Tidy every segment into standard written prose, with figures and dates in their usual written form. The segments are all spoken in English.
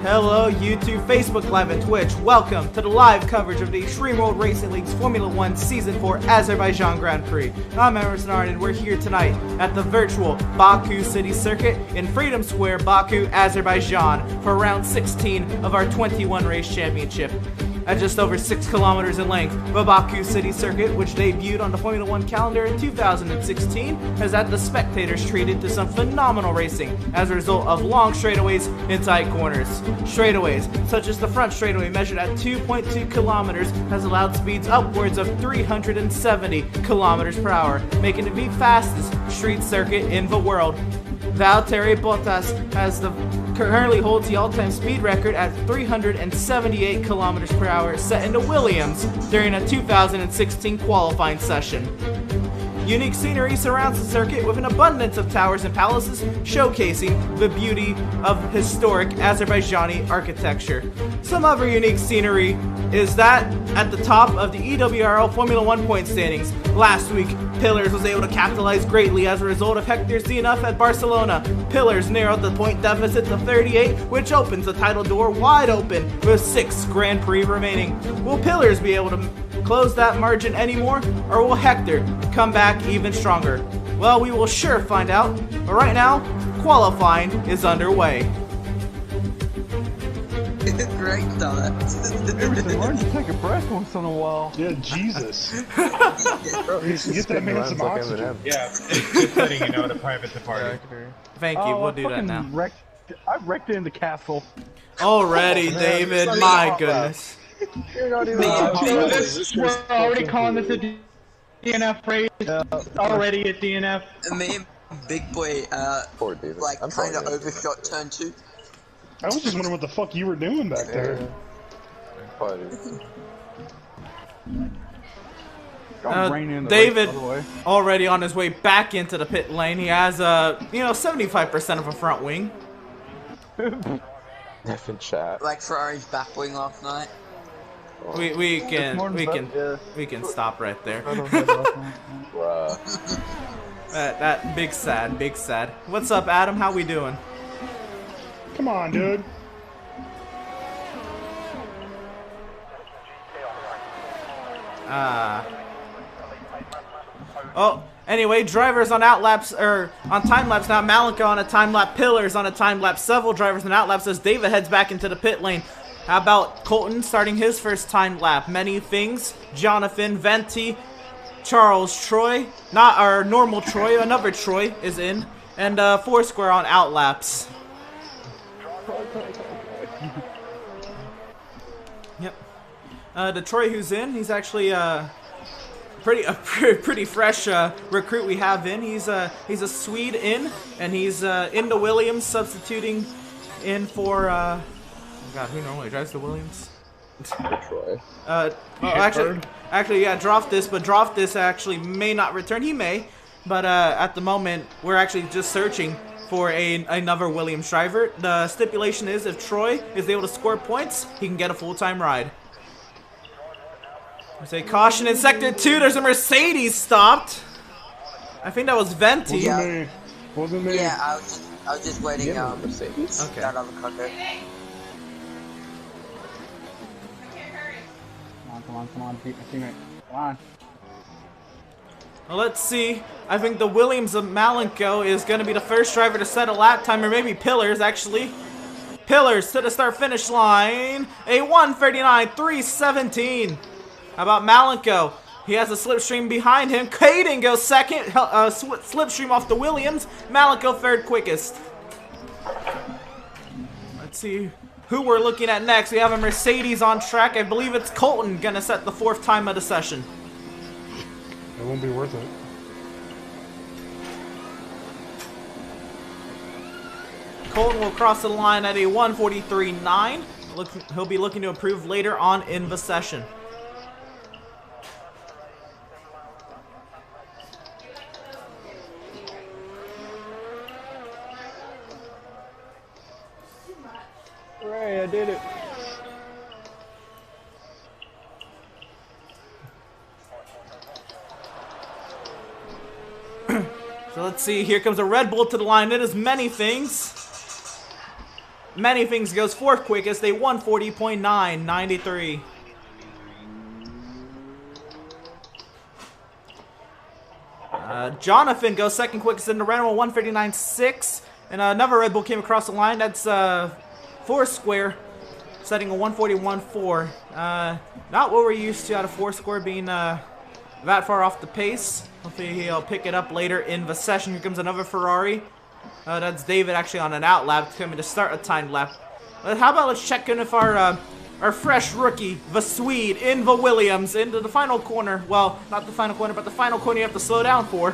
Hello YouTube, Facebook Live, and Twitch. Welcome to the live coverage of the Extreme World Racing League's Formula 1 Season 4 Azerbaijan Grand Prix. I'm Emerson Arndt, and we're here tonight at the virtual Baku City Circuit in Freedom Square, Baku, Azerbaijan for round 16 of our 21 race championship. At just over 6 kilometers in length, the Baku City Circuit, which debuted on the Formula 1 calendar in 2016, has had the spectators treated to some phenomenal racing as a result of long straightaways and tight corners. Straightaways, such as the front straightaway measured at 2.2 kilometers, has allowed speeds upwards of 370 kilometers per hour, making it the fastest street circuit in the world. Valtteri Bottas currently holds the all-time speed record at 378 kilometers per hour, set into Williams during a 2016 qualifying session. Unique scenery surrounds the circuit with an abundance of towers and palaces, showcasing the beauty of historic Azerbaijani architecture. Some other unique scenery is that at the top of the EWRL Formula 1 point standings, last week, Pillars was able to capitalize greatly as a result of Hector's DNF at Barcelona. Pillars narrowed the point deficit to 38, which opens the title door wide open with 6 Grand Prix remaining. Will Pillars be able to close that margin anymore, or will Hector come back even stronger? Well, we will sure find out, but right now, qualifying is underway. Great thought. Emerson, why don't you take a breath once in a while? Yeah, Jesus. Get that man some oxygen. Yeah, just letting you know the private department. Thank you, we'll do that now. I wrecked it in the castle. Already, David, my goodness. We're already calling this a DNF race. Already a DNF. Me and Big Boy, like, kind of overshot turn 2. I was just wondering what the fuck you were doing back there. David already on his way back into the pit lane. He has 75% of a front wing. Effing chat. Like Ferrari's back wing last night. We can stop right there. that big sad. What's up, Adam? How we doing? Come on, dude. Oh, anyway, drivers on outlaps, or on time laps now. Malika on a time lap, Pillars on a time lap, several drivers on outlaps as David heads back into the pit lane. How about Colton starting his first time lap? Many things. Jonathan, Venti, Charles, Troy, not our normal Troy, another Troy is in, and Foursquare on outlaps. Yep. The Troy who's in, he's actually pretty fresh recruit we have in. He's a Swede in, and he's into Williams, substituting in for God, who normally drives the Williams? Troy. Actually, yeah, Droftis, but Droftis actually may not return. He may, but at the moment we're actually just searching for another Williams driver. The stipulation is if Troy is able to score points, he can get a full-time ride. I say caution in sector 2. There's a Mercedes stopped. I think that was Venti. Wasn't me. Yeah, I was just waiting. Mercedes. Okay. That other cover. Come on, beat my teammate. Come on. Well, let's see. I think the Williams of Malenko is going to be the first driver to set a lap time, or maybe Pillars, actually. Pillars to the start-finish line. A 1:39.317. How about Malenko? He has a slipstream behind him. Caden goes second. Slipstream off the Williams. Malenko third quickest. Let's see who we're looking at next. We have a Mercedes on track. I believe it's Colton going to set the 4th time of the session. It won't be worth it. Colton will cross the line at a 1:43.9. He'll be looking to improve later on in the session. Hooray, I did it. So let's see, here comes a Red Bull to the line. It is many things. many things goes fourth quickest, a 140.993. Jonathan goes second quickest in the round, 139.6. And another Red Bull came across the line. That's Foursquare, setting a 141.4. Not what we're used to out of Foursquare being that far off the pace. Hopefully he'll pick it up later in the session. Here comes another Ferrari. That's David actually on an out lap, coming to start a timed lap. How about let's check in if our fresh rookie, the Swede, in the Williams, into the final corner. Well, not the final corner, but the final corner you have to slow down for.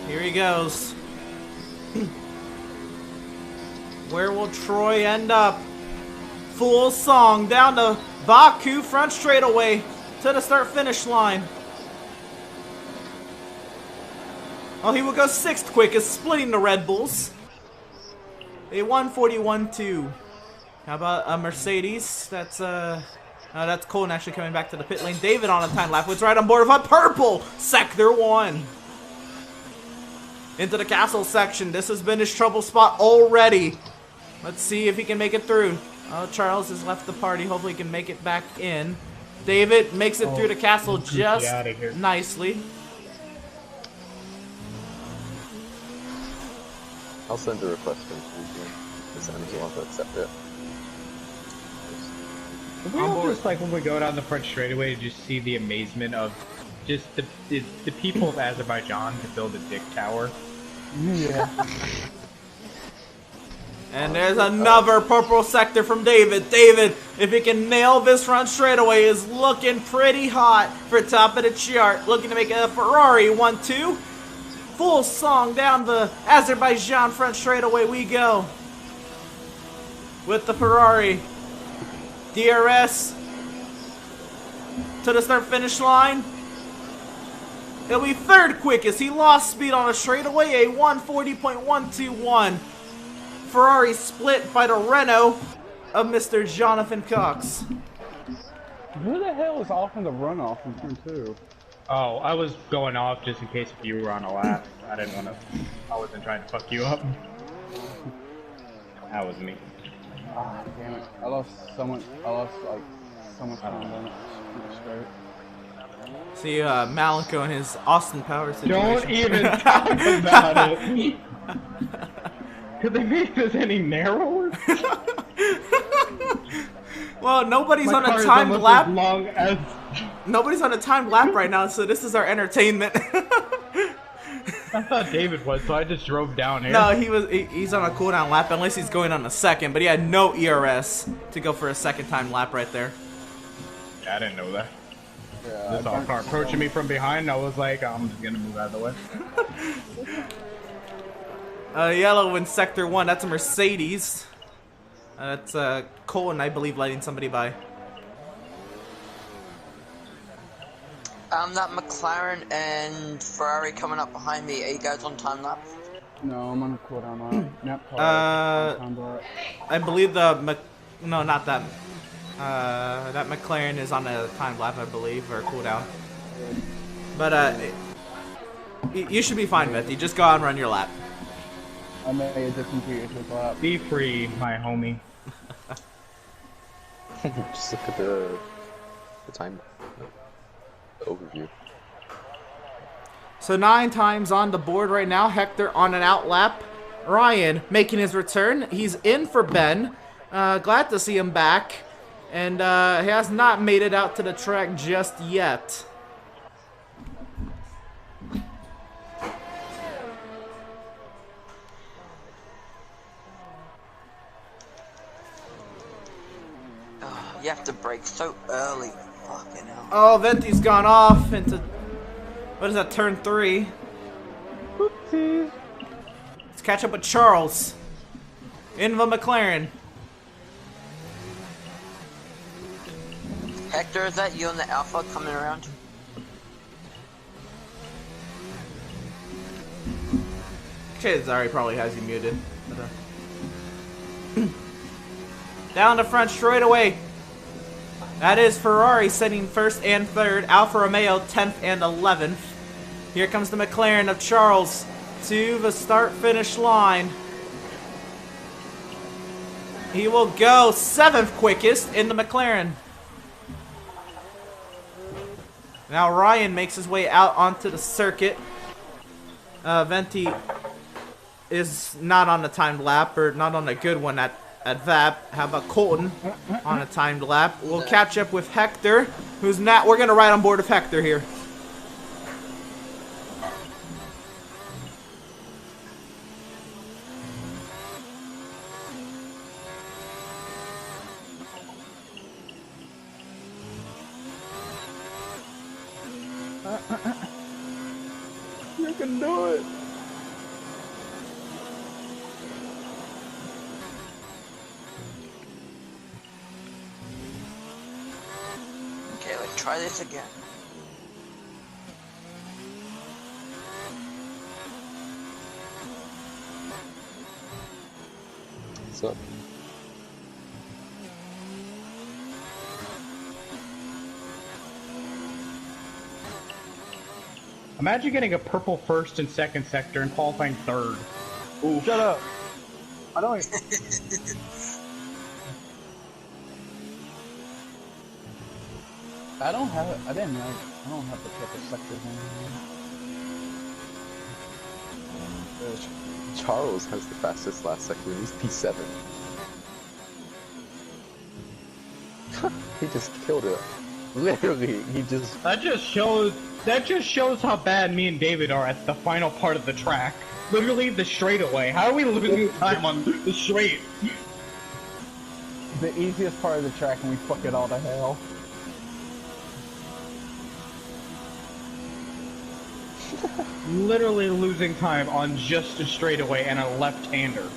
Here he goes. Where will Troy end up? Full song down to Baku front straightaway to the start-finish line. Oh, he will go sixth quickest, splitting the Red Bulls. A 141.2. How about a Mercedes? That's Colin actually coming back to the pit lane. David on a time lap, was right on board with a purple sector 1. Into the castle section. This has been his trouble spot already. Let's see if he can make it through. Oh, Charles has left the party. Hopefully he can make it back in. David makes it through the castle just nicely. I'll send a request to him if he wants to accept it. We all just like when we go down the front straightaway to just see the amazement of just the people of Azerbaijan to build a dick tower. Yeah. And there's another purple sector from David. David, if he can nail this front straightaway, is looking pretty hot for top of the chart. Looking to make a Ferrari 1-2. Full song down the Azerbaijan front straightaway we go. With the Ferrari. DRS to the start finish line. It'll be third quickest. He lost speed on a straightaway, a 140.121. Ferrari split by the Renault of Mr. Jonathan Cox. Who the hell is off in the runoff in turn 2? Oh, I was going off just in case if you were on a lap. I didn't want to. I wasn't trying to fuck you up. That was me. Ah, damn it. I lost so much time on it. Straight. See, Malenko and his Austin Power situation. Don't even talk about it. Could they make this any narrower? Well, nobody's on a timed lap. Long as... Nobody's on a timed lap right now, so this is our entertainment. I thought David was, so I just drove down here. No, he's on a cooldown lap unless he's going on a second, but he had no ERS to go for a second time lap right there. Yeah, I didn't know that. Yeah, This all car approaching me from behind, I was like, I'm just gonna move out of the way. Yellow in sector 1, that's a Mercedes. That's Colin, I believe, letting somebody by. That McLaren and Ferrari coming up behind me. Are you guys on time lap? No, I'm on a cooldown lap. Yep, I believe no, not that. That McLaren is on a time lap, I believe, or cooldown. But you should be fine, Mithy. Just go out and run your lap. I made a different lap. Be free, my homie. Just look at the time overview. So 9 times on the board right now. Hector on an out lap. Ryan making his return. He's in for Ben. Glad to see him back. And he has not made it out to the track just yet. You have to brake so early. Fucking hell. Oh, Venti's gone off into, what is that, turn 3. Oopsies. Let's catch up with Charles in the McLaren. Hector, is that you and the Alpha coming around? Zari probably has you muted. But, down the front straightaway. That is Ferrari sitting first and third. Alfa Romeo 10th and 11th. Here comes the McLaren of Charles to the start-finish line. He will go 7th quickest in the McLaren. Now Ryan makes his way out onto the circuit. Venti is not on a timed lap, or not on a good one at that. How about Colton on a timed lap? We'll catch up with Hector, who's not. We're gonna ride on board with Hector here. You can do it. Okay, let's try this again. What's up? Imagine getting a purple first and second sector and qualifying third. Ooh, shut up. I don't. I don't have it. I didn't know. I don't have the purple sectors on. Charles has the fastest last sector. He's P7. He just killed it. Literally, he just. That just shows how bad me and David are at the final part of the track. Literally the straightaway. How are we losing time on the straight? The easiest part of the track, and we fuck it all to hell. Literally losing time on just a straightaway and a left-hander.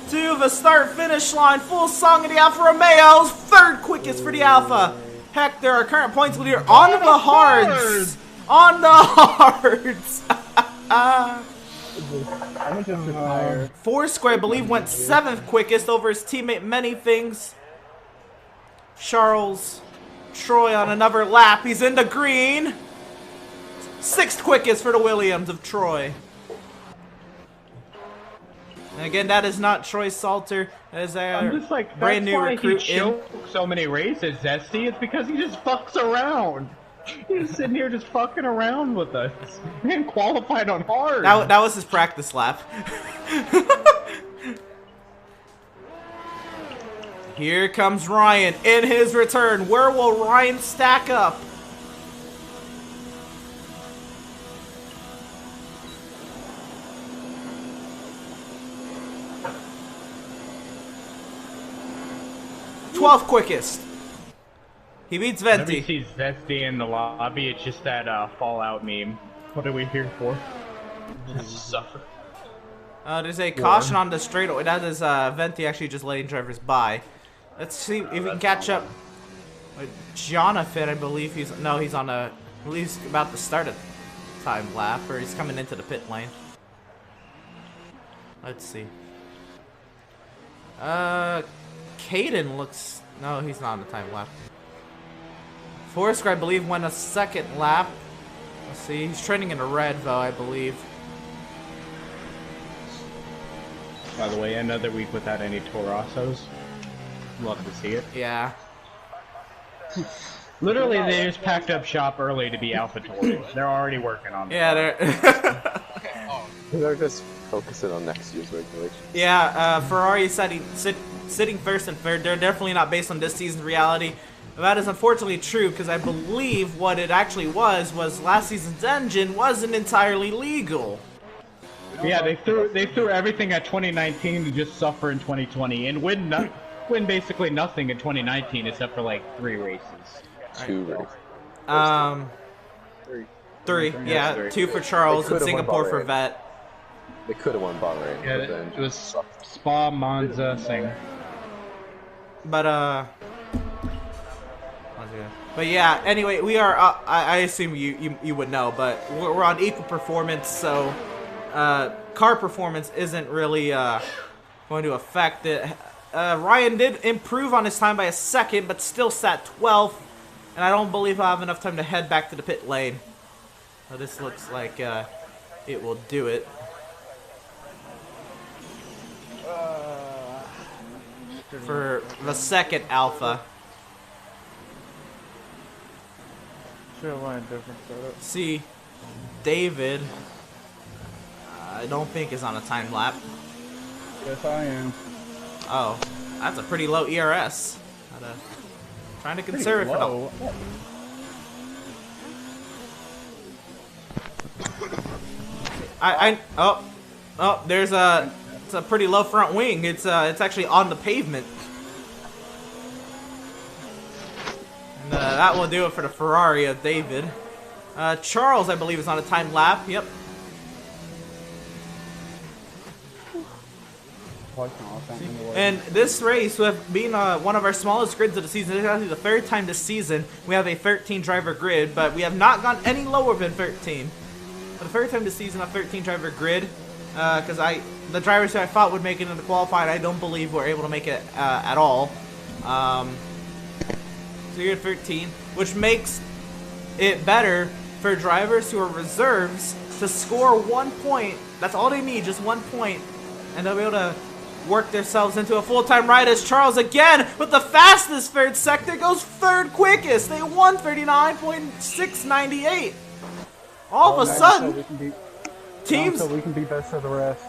To the start-finish line, full song of the Alfa Romeos, 3rd quickest for the Alfa. Hector, our current points leader, on the hards. On the hards. I'm just tired. Foursquare, I believe, went 7th quickest over his teammate Many Things. Charles Troy on another lap. He's in the green. 6th quickest for the Williams of Troy. And again, that is not Troy Salter. That is I'm just like, brand new recruit. He choked so many races, Zesty. It's because he just fucks around. He's sitting here just fucking around with us. Man qualified on hard. That was his practice lap. Here comes Ryan in his return. Where will Ryan stack up? Twelfth quickest. He beats Venti. Nobody sees Zesty in the lobby. It's just that Fallout meme. What are we here for? Just suffer. There's a caution on the straightaway. That is Venti actually just letting drivers by. Let's see if we can catch up with Jonathan. I believe he's on a. I believe he's about to start a time lap, or he's coming into the pit lane. Let's see. Caden looks. No, he's not on the time lap. Forrester, I believe, went a 2nd lap. Let's see. He's trending in the red, though, I believe. By the way, another week without any Torossos. Love to see it. Yeah. Literally, they just packed up shop early to be AlphaTauri. They're already working on it. Yeah, they're. They're just focusing on next year's regulations. Yeah, Ferrari sitting 1st and 3rd. They're definitely not based on this season's reality. That is unfortunately true, because I believe what it actually was last season's engine wasn't entirely legal. Yeah, they threw everything at 2019 to just suffer in 2020 and win basically nothing in 2019 except for like 3 races. 2 races. 3. Yeah, 3. 2 for Charles and Singapore for Vet. They could have won Bahrain. Yeah, it was Spa, Monza, Sing. But yeah, anyway, we are, I assume you would know, but we're on equal performance, so car performance isn't really going to affect it. Ryan did improve on his time by a 2nd, but still sat 12th, and I don't believe I'll have enough time to head back to the pit lane. So this looks like it will do it. For the second alpha. Should have went a different setup. See, David, I don't think is on a time lap. Yes, I am. Oh, that's a pretty low ERS. Trying to conserve it for low. Oh, there's it's a pretty low front wing. It's actually on the pavement. And that will do it for the Ferrari of David. Charles, I believe, is on a time lap. Yep. And this race, with being one of our smallest grids of the season, this is actually the third time this season we have a 13 driver grid, but we have not gone any lower than 13. For the third time this season, a 13 driver grid, because the drivers who I thought would make it into qualifying, I don't believe were able to make it at all. So you're at 13, which makes it better for drivers who are reserves to score 1 point. That's all they need, just 1 point, and they'll be able to work themselves into a full-time ride. As Charles again with the fastest third sector goes third quickest. They won 39.698. All of a sudden, teams. So we can be best for the rest.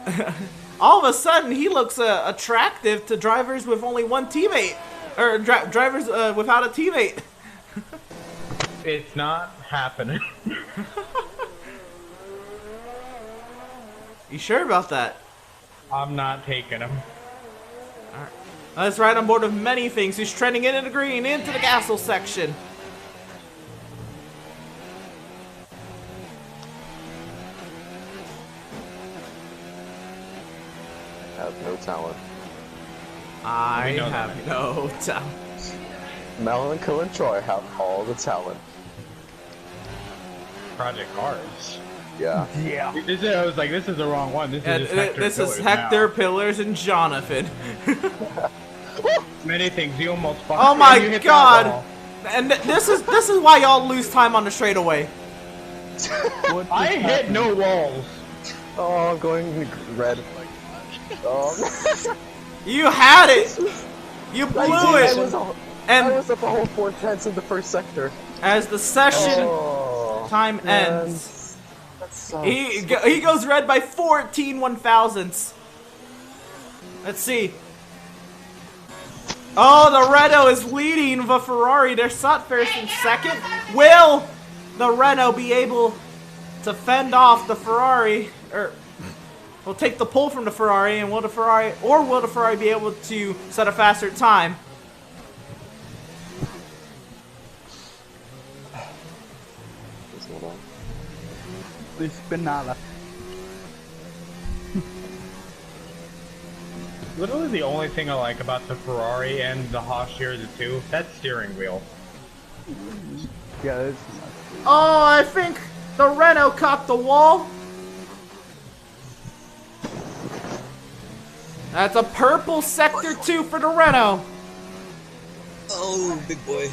All of a sudden, he looks attractive to drivers with only one teammate, or drivers without a teammate. It's not happening. You sure about that? I'm not taking him. Alright. Let's ride on board with many things. He's trending into the green, into the castle section. I have no talent. I have no talent. Melanco and Troy have all the talent. Project Cars. Yeah. Yeah. I was like, this is the wrong one. This is Hector Pillars and Jonathan. Many things. You almost fucked. Oh my god! And this is why y'all lose time on the straightaway. I hit no walls. Oh, I'm going red. Oh. You had it. You blew it. I was up a whole 4/10 in the first sector. As the session time man. ends. He goes red by 14 1/1000ths. Let's see. Oh, the Renault is leading the Ferrari. They're sat first and second. Will the Renault be able to fend off the Ferrari, or will take the pull from the Ferrari, and will the Ferrari be able to set a faster time? Spinala. Literally the only thing I like about the Ferrari and the Haas Years 2, that steering wheel. Yeah, it's Oh, I think the Renault caught the wall. That's a purple sector 2 for the Renault. Oh, big boy.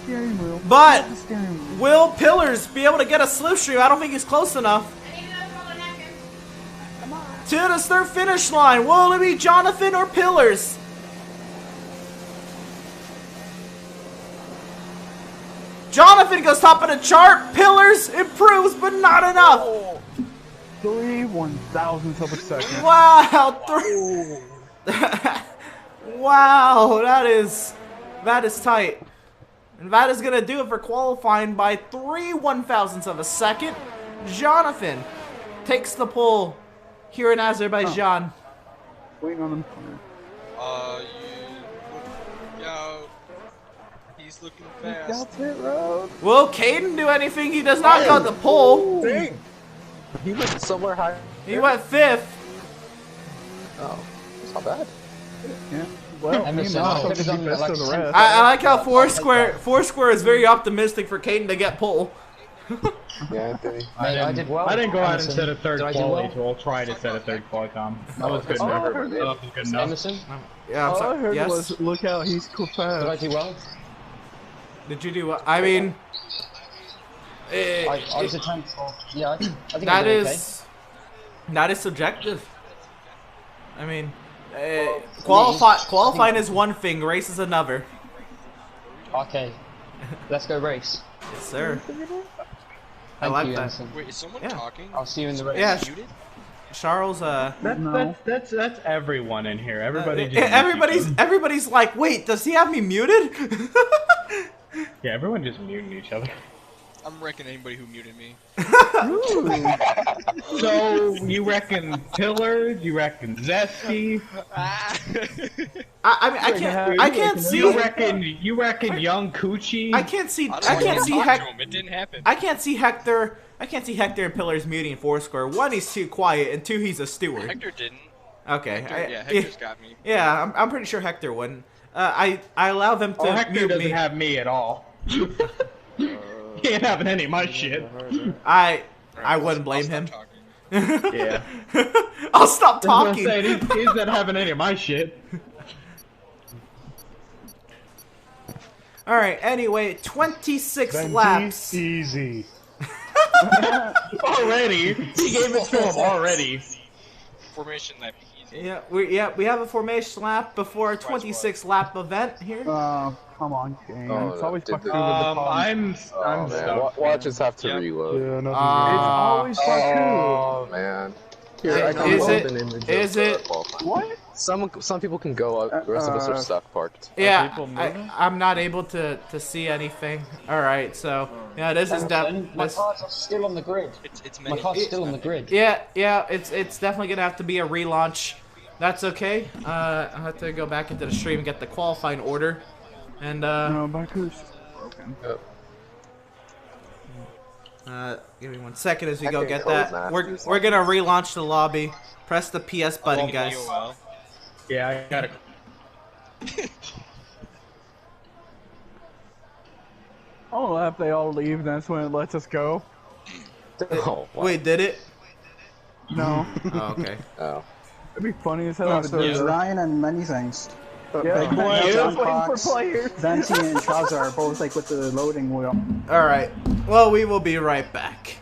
steering wheel. But The steering wheel. will Pillars be able to get a slipstream? I don't think he's close enough. To the third finish line. Will it be Jonathan or Pillars? Jonathan goes top of the chart. Pillars improves, but not enough. 3/1000ths of a second. Wow. Wow, that is tight. And that is gonna do it for qualifying by 3/1000ths of a second. Jonathan takes the pole here in Azerbaijan. Waiting on him. He's looking fast. Pit road. Will Caden do anything? He does not go the pole. Dang! He went somewhere high. He went 5th. Oh, it's not bad. Yeah. Well, I mean, I like how Foursquare is very optimistic for Caden to get pole. Yeah, Anthony. I didn't go out and set a third quality, so I'll try to set a third quality, Tom. That was good enough. That was good enough. Emerson, Yeah, I'm all I sorry. heard Yes. was, look how he's cool did I fast. do well? Did you do what? I mean, I was a 10th. Yeah, I think That I did that is subjective. I mean, qualifying is one thing, race is another. Okay, let's go race. Yes, sir. I Thank like you, that. Ensign. Wait, is someone Yeah. talking? I'll see you in the race. Yeah, Charles. That's everyone in here. Everybody. Just Everybody's like, wait, does he have me muted? Yeah, everyone just muting each other. I'm wrecking anybody who muted me. So you reckon Pillar? You reckon Zesty? I mean, I can't see. You reckon Young Coochie? I can't see. I I can't see talk to him. It didn't happen. I can't see Hector. I can't see Hector and Pillar's muting Foursquare. One, he's too quiet, and two, he's a steward. Hector didn't. Okay. Hector's got me. Yeah, I'm pretty sure Hector wouldn't. I allow them to Hector mute doesn't me. have me at all. He ain't having any of my shit. I wouldn't blame him. Yeah. I'll stop That's what I'm talking. saying, he's not having any of my shit. All right. Anyway, 26 Venti, laps. easy. Already, he gave it to him already. Formation lap easy. Yeah, we have a formation lap before a 26 lap event here. Come on, game. Oh, It's always did fucking the- with the pump. I'm Man, stuck. watch us have to Yep. reload. Yeah, nothing's It's always fucking. Oh man. Here, I can Is hold it- an image is of it- qualifying. What? Some people can go up. The rest of us are stuck parked. Yeah, people moving? I'm not able to see anything. All right, so yeah, this is My car's still on the grid. It's My many. car's still on the grid. yeah, it's definitely gonna have to be a relaunch. That's okay. I have to go back into the stream and get the qualifying order, and No, Baku's broken. give me 1 second as we I go can get code that. masters. We're gonna relaunch the lobby. Press the PS button, guys. AOL. Yeah, I gotta. Oh, if they all leave, that's when it lets us go. Oh, wow. Wait, did it? No. Oh, okay. Oh. It'd be funny as hell. Oh, if so it there's did. Ryan and many things. Yeah, Like, just John waiting for Cox, players. Venti and Chaza are both like with the loading wheel. All right. Well, we will be right back.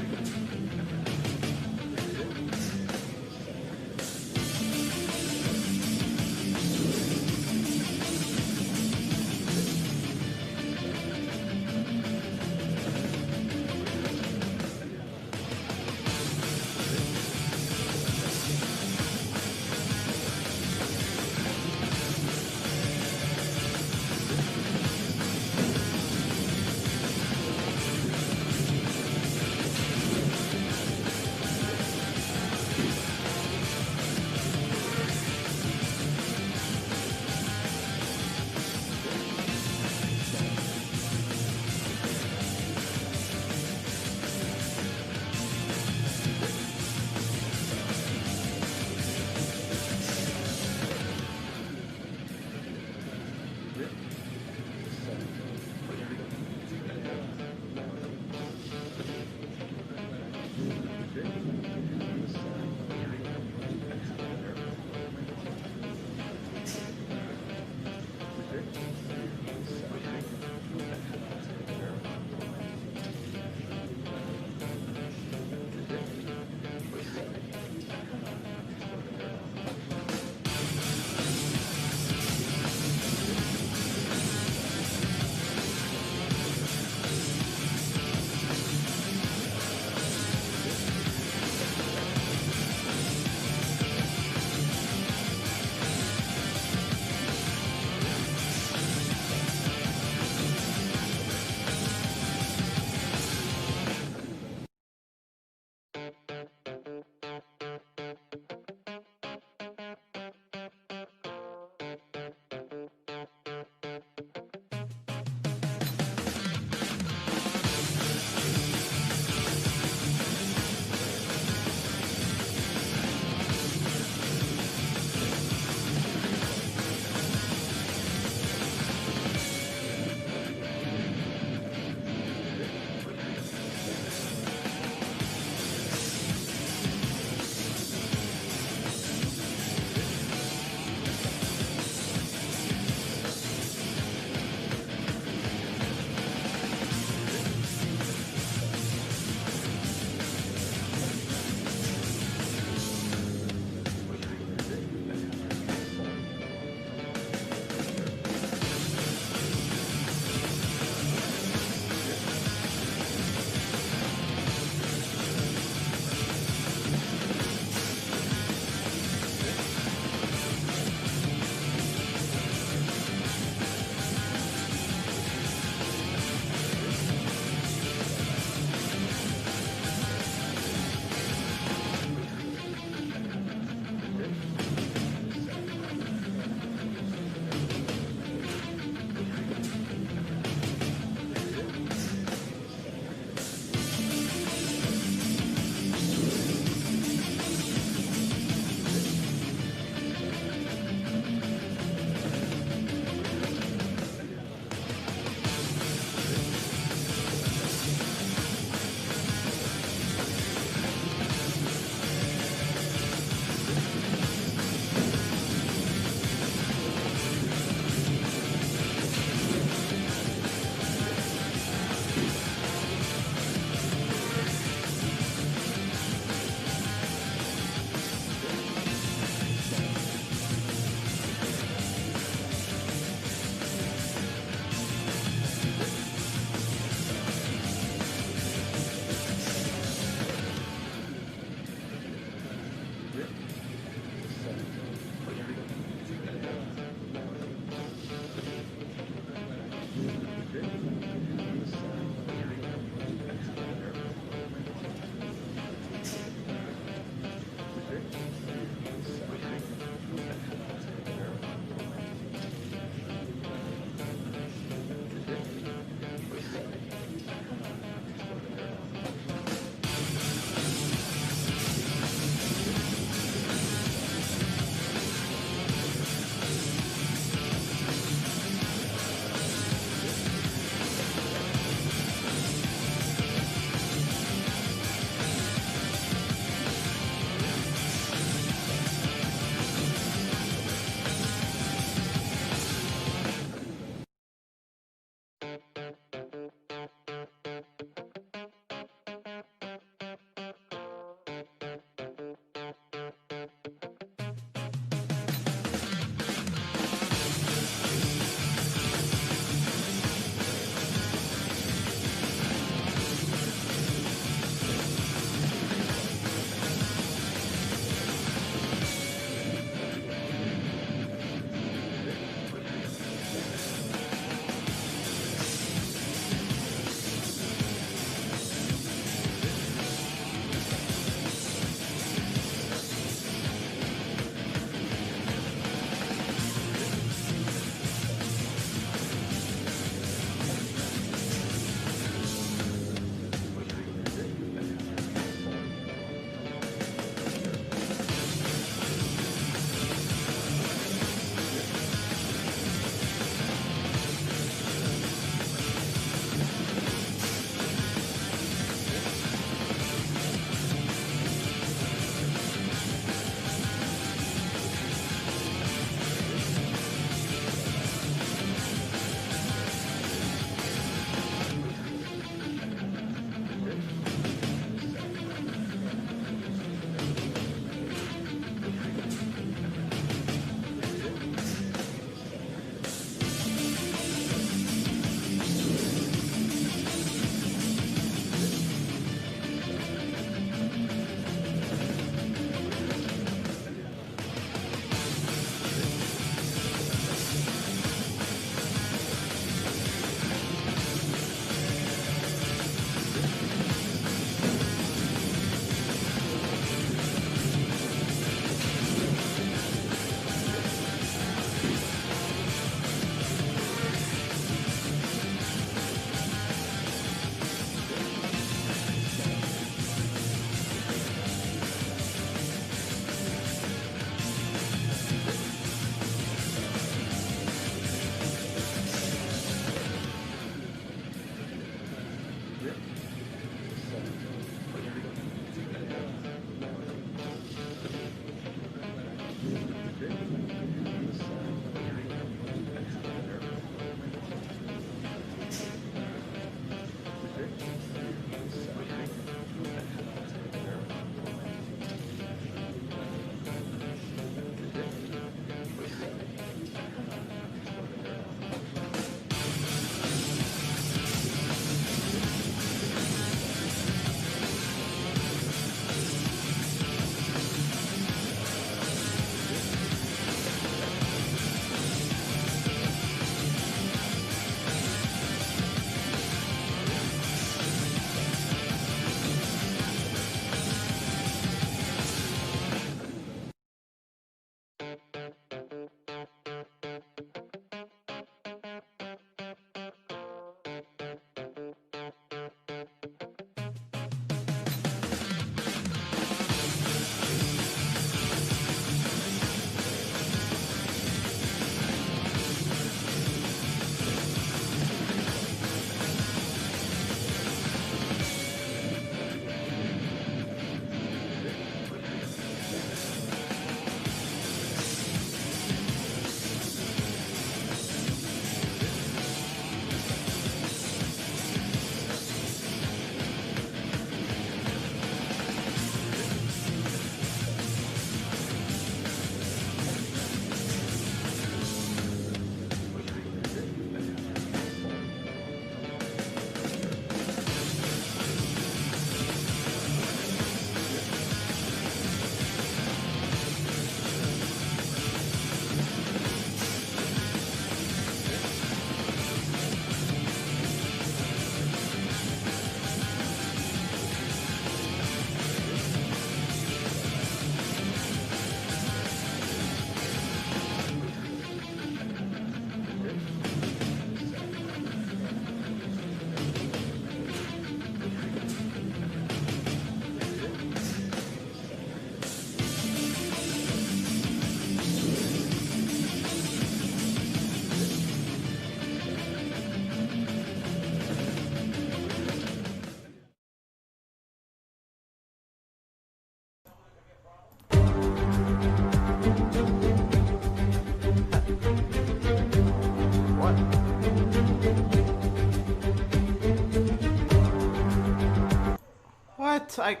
what?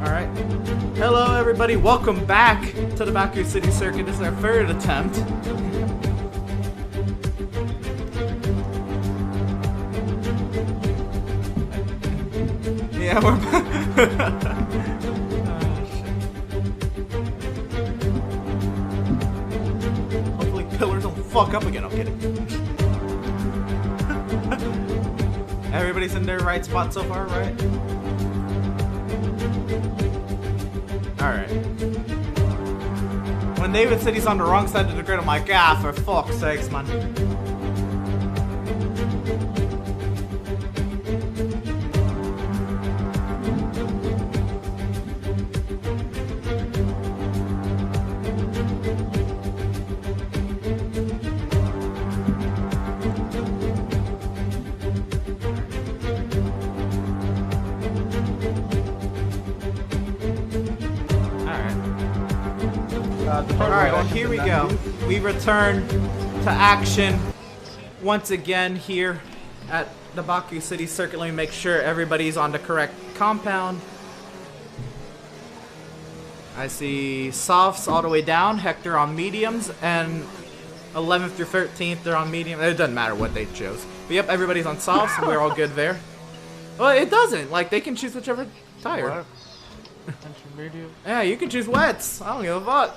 Alright. Hello everybody, welcome back to the Baku City Circuit. This is our third attempt. Yeah, we're hopefully pillars don't fuck up again. I'm kidding. Everybody's in their right spot so far, right? Alright. When David said he's on the wrong side of the grid, I'm like, ah, for fuck's sakes, man. Alright, well here we go. We return to action once again here at the Baku City Circuit. Let me make sure everybody's on the correct compound. I see softs all the way down, Hector on mediums, and 11th through 13th they're on medium. It doesn't matter what they chose. But yep, everybody's on softs, we're all good there. Well, it doesn't. Like, they can choose whichever tire. Yeah, you can choose wets. I don't give a fuck.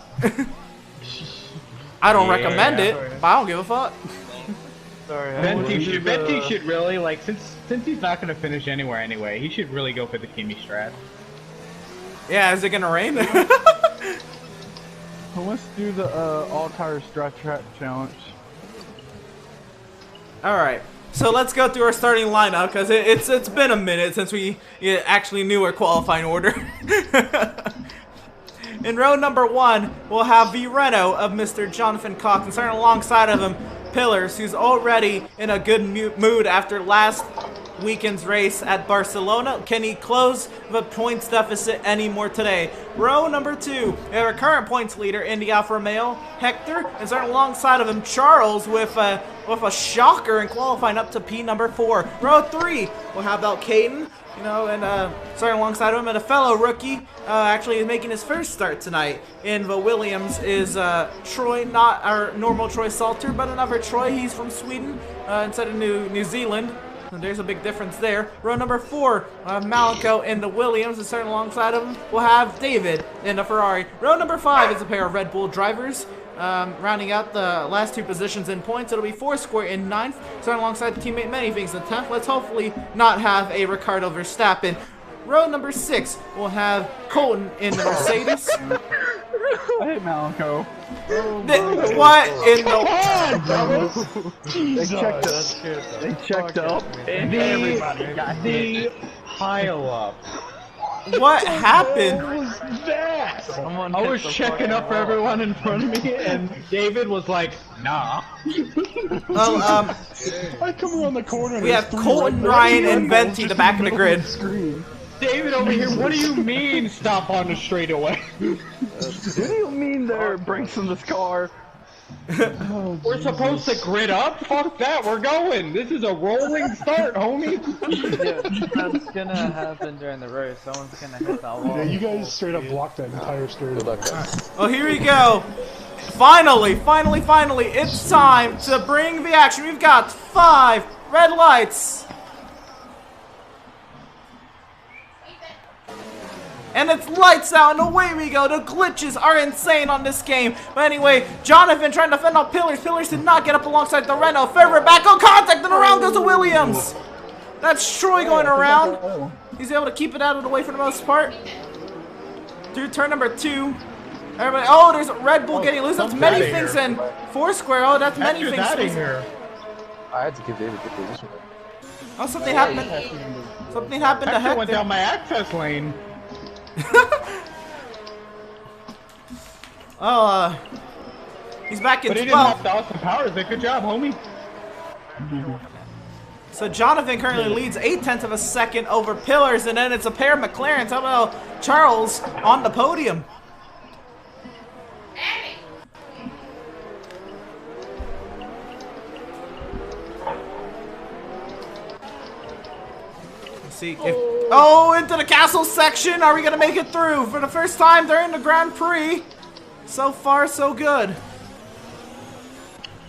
I don't recommend it, but I don't give a fuck. Sorry, Venti should really, like, since he's not gonna finish anywhere anyway, he should really go for the Kimi strat. Yeah, is it gonna rain? Well, let's do the all-tire strat track challenge. Alright, so let's go through our starting lineup, because it's been a minute since we actually knew our qualifying order. In row number 1, we'll have the Renault of Mr. Jonathan Cox, and starting alongside of him, Pillars, who's already in a good mood after last weekend's race at Barcelona. Can he close the points deficit anymore today? Row number 2, we have our current points leader in the Alfa Romeo, Hector, and starting alongside of him, Charles, with a shocker in qualifying up to P number 4. Row 3, we'll have out Caden, you know, and starting alongside of him, and a fellow rookie, actually is making his first start tonight in the Williams is Troy, not our normal Troy Salter, but another Troy. He's from Sweden instead of New Zealand. And there's a big difference there. Row number 4, Malco in the Williams, and starting alongside of him, we'll have David in the Ferrari. Row number 5 is a pair of Red Bull drivers. Rounding out the last 2 positions in points, it'll be Foursquare in 9th, starting alongside the teammate Manythings in 10th. Let's hopefully not have a Ricardo Verstappen. Row number 6, we'll have Colton in the Mercedes. I hate Malenko. What in the... They checked up. And everybody got the pile up. What happened? What was that? I was checking up for everyone in front of me, and David was like, nah. Well, I come around the corner and we have Colton, Ryan, and Venti, the back of the grid. David over here, what do you mean stop on the straightaway? What do you mean there are brakes in this car? We're supposed to grid up? Fuck that, we're going! This is a rolling start, homie! Yeah, that's gonna happen during the race. Someone's gonna hit that wall. Yeah, you guys straight up blocked that entire straight. Well, here we go. Finally, it's time to bring the action. We've got 5 red lights. And it's lights out, and away we go. The glitches are insane on this game. But anyway, Jonathan trying to fend off Pillars. Pillars did not get up alongside the Renault. Ferber back on contact, and around goes the Williams. That's Troy going around. He's able to keep it out of the way for the most part. Through turn number 2. Everybody, oh, there's Red Bull getting loose. That's Manythings and Foursquare. Oh, that's Manythings. I had to give David good position. Oh, something happened. Something happened to Hector. Went down my access lane. Oh, he's back in 12. But he didn't have the Austin Powers. Good job, homie. So Jonathan currently leads 0.8 of a second over Pillars, and then it's a pair of McLarens. How about Charles on the podium? see if... Oh, into the castle section! Are we gonna make it through for the first time during the Grand Prix? So far, so good.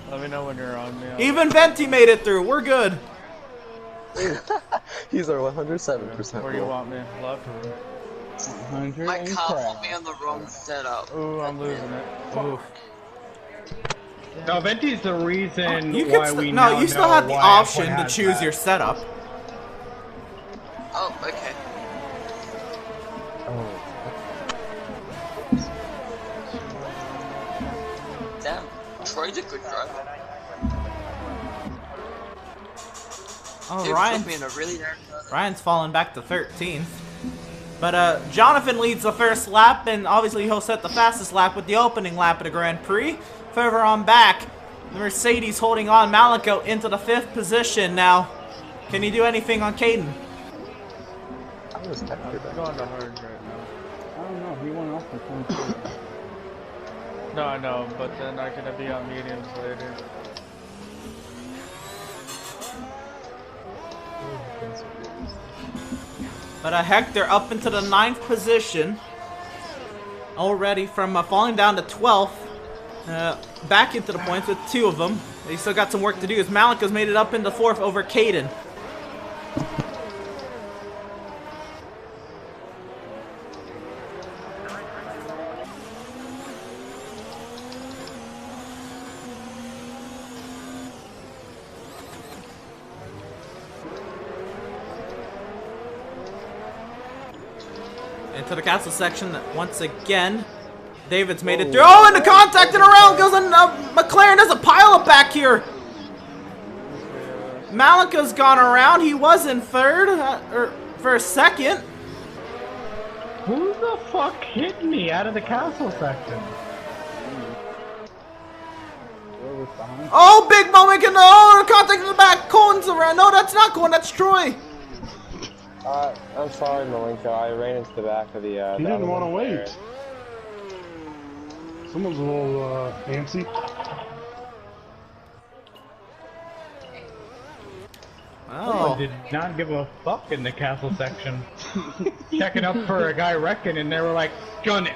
Let me know when you're on me. Even Venti made it through. We're good. He's our 107%. Where do you want me? Left? 100 My and car crap. put me on the wrong setup. Ooh, I'm losing it. Oof. No, Venti's the reason You why can we no, now you still know have the why option F1 to has choose that. your setup. Oh, okay. Damn, Troy's a good driver. Oh, Dude, Ryan's, put me in a really narrow corner. Ryan's fallen back to 13th. But Jonathan leads the first lap, and obviously he'll set the fastest lap with the opening lap of the Grand Prix. Further on back, the Mercedes holding on Malako into the 5th position now. Can he do anything on Caden? How is Hector I'm back? going to hard right now. I don't know, he went off in 22. No, I know, but then I'm gonna be on mediums later. But Hector up into the 9th position. Already from falling down to 12th. Back into the points with 2 of them. They still got some work to do as Malika's made it up into 4th over Caden. Into the castle section once again. David's made it through. Oh, into contact and around goes a McLaren. There's a pileup back here. Malika's gone around. He was in 3rd, or for a 2nd. Who the fuck hit me out of the castle section? Oh, big moment. Oh, contact in the back. Cohen's around. No, that's not Cohen. That's Troy. I'm sorry, Malenko. I ran into the back of the. He didn't want to wait. Someone's a little antsy. Oh. Did not give a fuck in the castle section. Checking up for a guy wrecking, and they were like, gun it.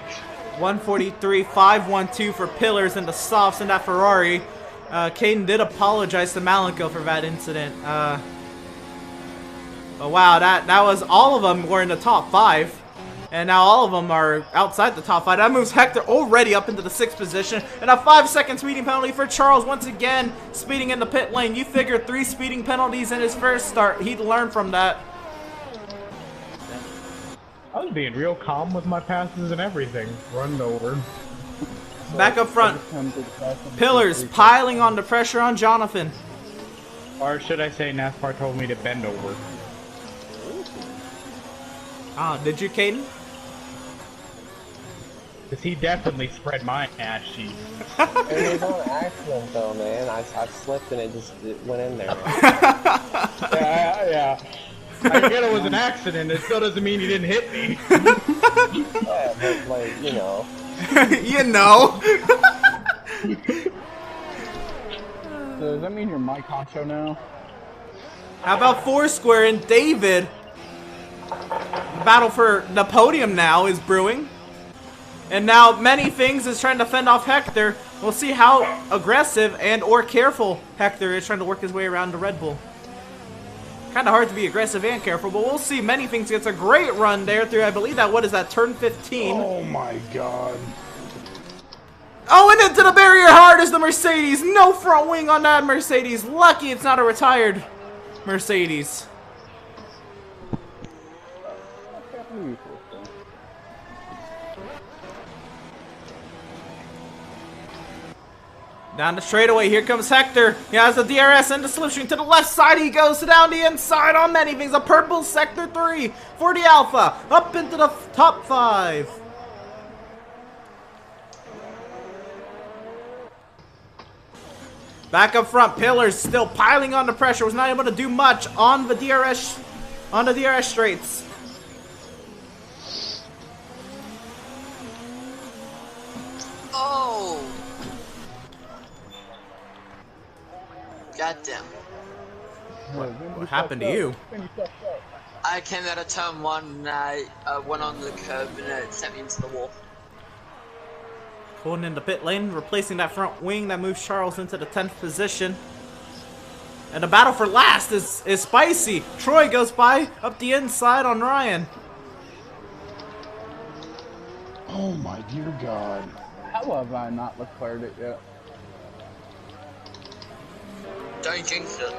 143.512 for Pillars and the softs in that Ferrari. Caden did apologize to Malenko for that incident. But wow, that was all of them were in the top 5. And now all of them are outside the top 5. That moves Hector already up into the 6th position. And a 5-second speeding penalty for Charles once again speeding in the pit lane. You figure 3 speeding penalties in his first start. He'd learn from that. I was being real calm with my passes and everything. Run over. Back up front. Pillars piling on the pressure on Jonathan. Or should I say NASCAR told me to bend over. Ah, did you, Caden? Because he definitely spread my ass cheek. It was on accident though, man. I slipped and it went in there. Yeah. I get it was an accident. It still doesn't mean he didn't hit me. Yeah, but like, you know. You know. So does that mean you're Mike Honcho now? How about Foursquare and David? Battle for the podium now is brewing. And now Many Things is trying to fend off Hector. We'll see how aggressive and or careful Hector is trying to work his way around the Red Bull. Kind of hard to be aggressive and careful, but we'll see. Many Things gets a great run there through, I believe that, what is that, turn 15. Oh my god. Oh, and into the barrier hard is the Mercedes. No front wing on that Mercedes. Lucky it's not a retired Mercedes. Down the straightaway, here comes Hector. He has the DRS and the slipstream to the left side. He goes down the inside on Many Things. A purple sector 3 for the Alpha. Up into the top 5. Back up front, Pillars still piling on the pressure. Was not able to do much on the DRS straights. Goddamn. What happened to you? I came out of turn 1 and I went on the curb and it sent me into the wall. Pulling into pit lane, replacing that front wing that moves Charles into the 10th position. And the battle for last is spicy. Troy goes by up the inside on Ryan. Oh my dear God. How have I not declared it yet? Don't jinx it.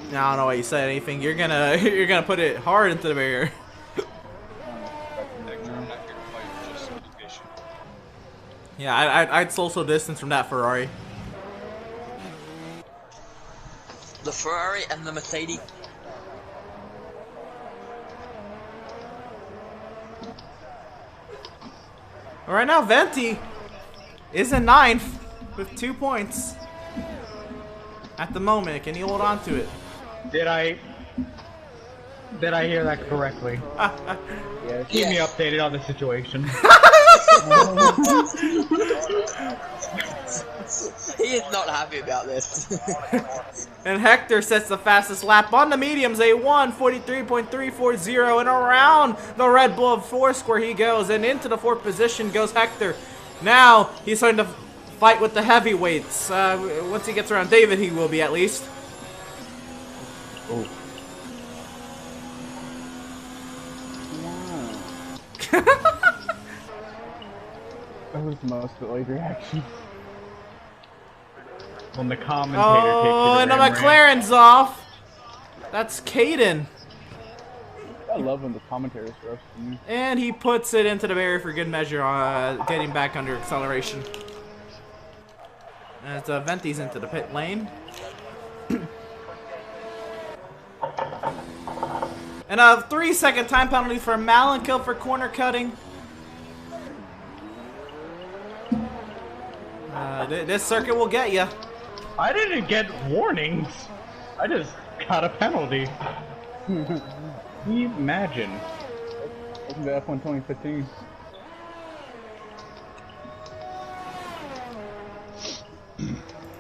I don't know why you said anything. You're gonna put it hard into the barrier. Yeah, I'd social distance from that Ferrari. The Ferrari and the Mercedes. All right now, Venti is in 9th with 2 points at the moment. Can he hold on to it? Did I hear that correctly? Yes. Keep me updated on the situation. He is not happy about this. And Hector sets the fastest lap on the mediums, a 1:43.340, and around the Red Bull Foursquare he goes, and into the 4th position goes Hector. Now he's starting to fight with the heavyweights. Once he gets around David, he will be at least. Oh. That was most delayed reaction. When the commentator Oh, takes and the it McLaren's off. That's Caden. I love when the commentators roast me. And he puts it into the barrier for good measure, getting back under acceleration. As Venti's into the pit lane. And a 3-second time penalty for Malenko for corner cutting. This circuit will get you. I didn't get warnings. I just got a penalty. Can you imagine? Welcome to F1 2015.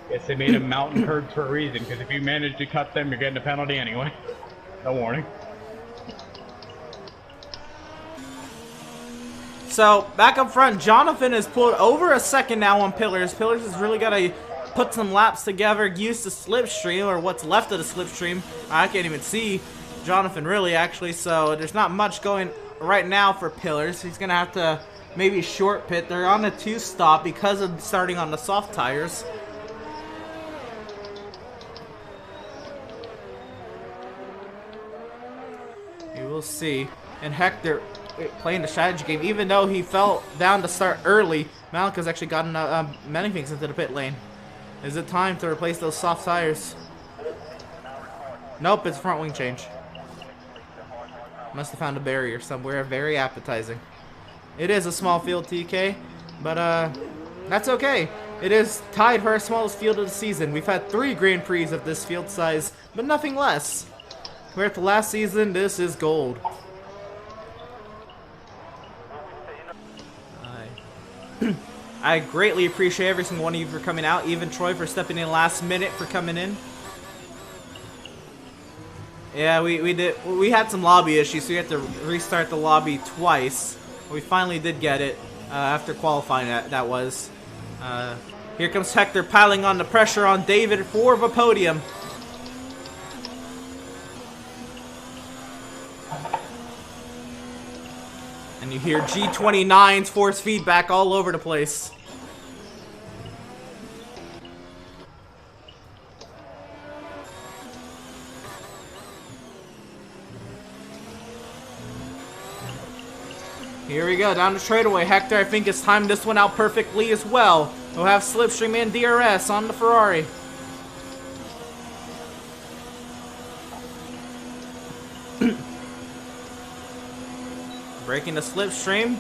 Guess they made a mountain curbs for a reason, because if you manage to cut them, you're getting a penalty anyway. No warning. So, back up front, Jonathan has pulled over a second now on Pillars. Pillars has really got to put some laps together, use the slipstream, or what's left of the slipstream. I can't even see Jonathan really, actually, so there's not much going right now for Pillars. He's going to have to maybe short pit. They're on a 2-stop because of starting on the soft tires. We will see. And Hector playing the strategy game, even though he fell down to start early. Malika's actually gotten many things into the pit lane. Is it time to replace those soft tires? Nope, it's front wing change. Must have found a barrier somewhere. Very appetizing. It is a small field, TK, but that's okay. It is tied for our smallest field of the season. We've had 3 Grand Prix of this field size, but nothing less. Compared to last season, this is gold. I greatly appreciate every single one of you for coming out, even Troy for stepping in last minute for coming in. Yeah, we had some lobby issues, so we had to restart the lobby twice. We finally did get it after qualifying. That was. Here comes Hector piling on the pressure on David for the podium. And you hear G29's force feedback all over the place. Here we go, down the straightaway. Hector, I think, has timed this one out perfectly as well. We'll have Slipstream and DRS on the Ferrari. Breaking the slipstream.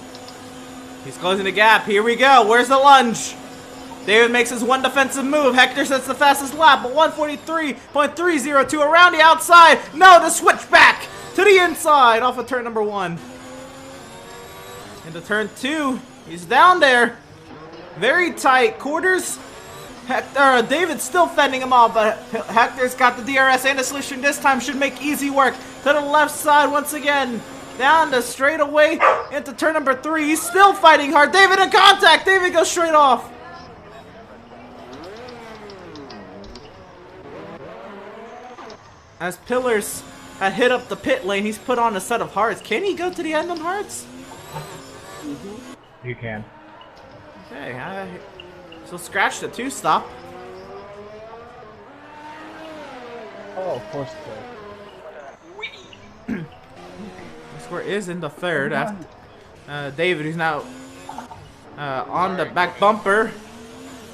He's closing the gap. Here we go. Where's the lunge? David makes his one defensive move. Hector sets the fastest lap at 1:43.302 around the outside. No, the switch back to the inside off of turn number 1. Into turn 2. He's down there. Very tight quarters. Hector, David's still fending him off, but Hector's got the DRS and the solution this time. Should make easy work to the left side once again. Down the straightaway into turn number 3. He's still fighting hard. David in contact. David goes straight off. As Pillars had hit up the pit lane, he's put on a set of hearts. Can he go to the end on hearts? You can. Okay, so scratch the 2-stop. Oh, of course. Square is in the 3rd after David, who's now on the back bumper,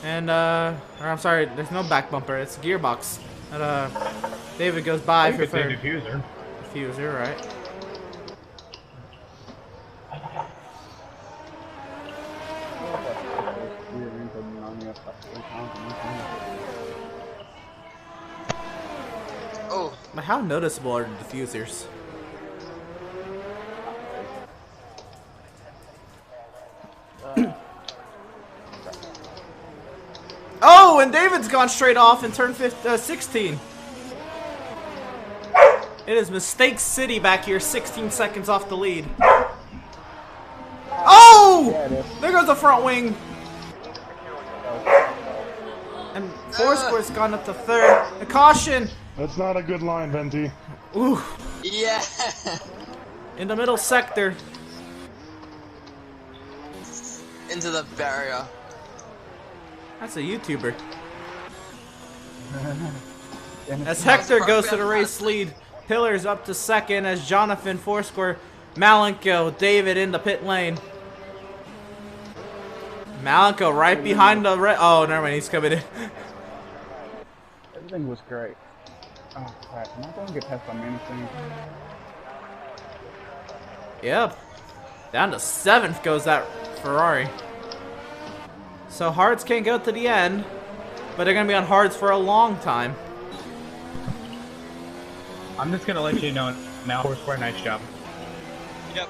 and or I'm sorry, there's no back bumper. It's a gearbox. And David goes by for 3rd. Diffuser. Diffuser, right? Oh. But how noticeable are the diffusers? Oh, and David's gone straight off in turn 16. It is Mistake City back here, 16 seconds off the lead. Oh! There goes the front wing. And Foursquare's gone up to 3rd. A caution. That's not a good line, Venti. Ooh. Yeah. In the middle sector. Into the barrier. That's a YouTuber. As Hector goes to the race lead. Pillars up to 2nd as Jonathan, Foursquare, Malenko, David in the pit lane. Malenko right behind the oh, never mind, he's coming in. Everything was great. Oh crap, am I going to get passed on anything? Yep. Down to 7th goes that Ferrari. So hards can't go to the end, but they're going to be on hards for a long time. I'm just gonna let you know now. Foursquare, nice job. Yep.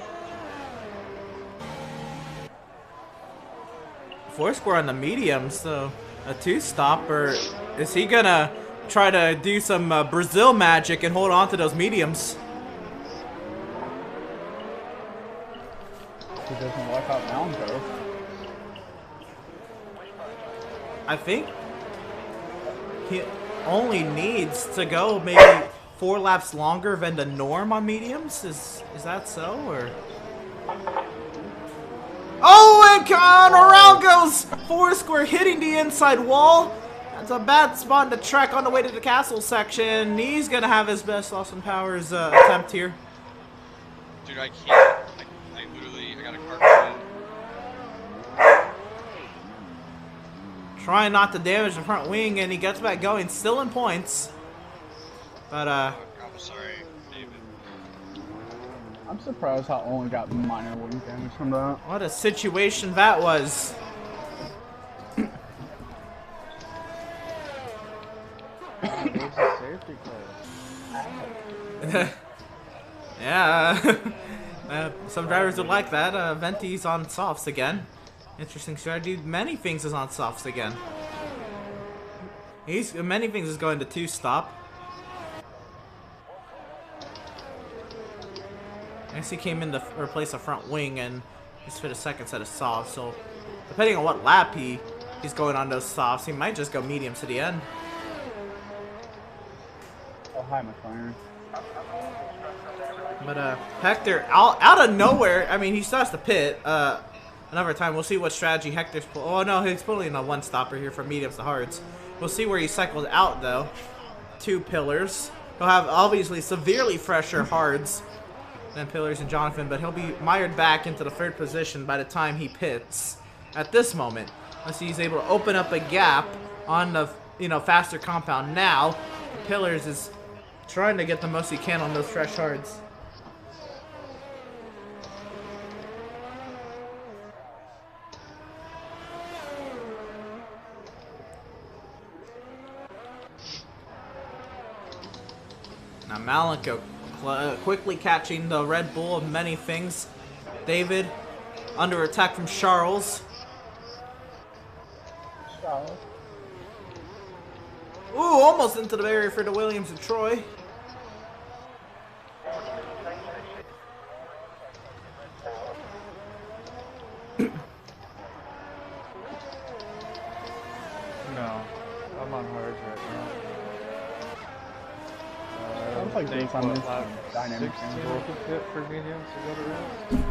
Foursquare on the medium, so a 2-stop, or is he gonna try to do some Brazil magic and hold on to those mediums? He doesn't like out Malenko. I think he only needs to go maybe 4 laps longer than the norm on mediums? Is that so, or? Oh, and around goes Foursquare, hitting the inside wall. That's a bad spot in the track on the way to the castle section. He's gonna have his best Austin Powers attempt here. Dude, I can't. I literally, I got a car in. Trying not to damage the front wing, and he gets back going, still in points. But I'm sorry, David. I'm surprised I only got minor wing damage from that. What a situation that was. Yeah. Some drivers would like that. Venti's on softs again. Interesting strategy. Many things is on softs again. Many things is going to 2-stop. I guess he came in to replace a front wing and just fit a 2nd set of softs. So depending on what lap he's going on those softs, he might just go mediums to the end. Oh, hi, my friend. But Hector, out of nowhere, I mean, he still has to pit another time. We'll see what strategy Hector's pulling. Oh no, he's pulling a 1-stopper here from mediums to hards. We'll see where he cycles out though. 2 Pillars. He'll have obviously severely fresher hards than Pillars and Jonathan, but he'll be mired back into the 3rd position by the time he pits. At this moment, unless he's able to open up a gap on the faster compound now. Pillars is trying to get the most he can on those fresh hards. Now Malenko quickly catching the Red Bull of many things. David under attack from Charles. Ooh, almost into the barrier for the Williams and Troy. No, I'm on hards right now. Sounds like think this on this lap dynamic 16 angle. we could fit for mediums to go to race.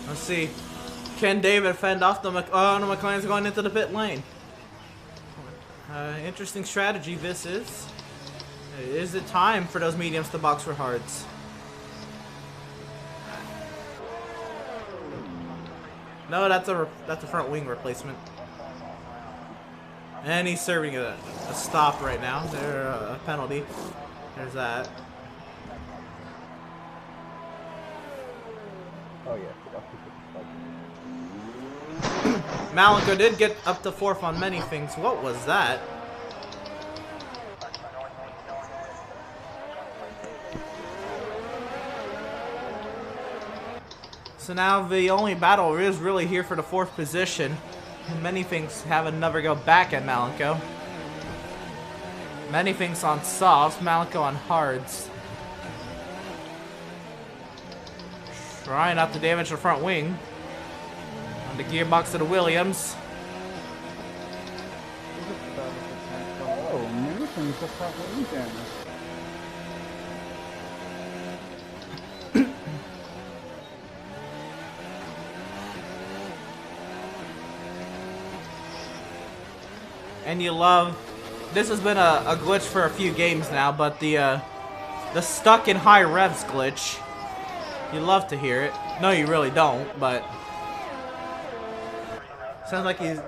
Let's see. Can David fend off the oh, no, McLaren's going into the pit lane. Interesting strategy this is. Is it time for those mediums to box for hards? No, that's a front wing replacement. And he's serving a stop right now. There, a penalty. There's that. Oh yeah. Malenko did get up to 4th on many things. What was that? So now the only battle is really here for the 4th position. And many things have another go back at Malenko. Many things on softs, Malenko on hards. Trying not to damage the front wing. On the gearbox of the Williams. Oh, Newton's the front wing damage. And you love, this has been a glitch for a few games now, but the stuck in high revs glitch, you love to hear it. No, you really don't, but sounds like he's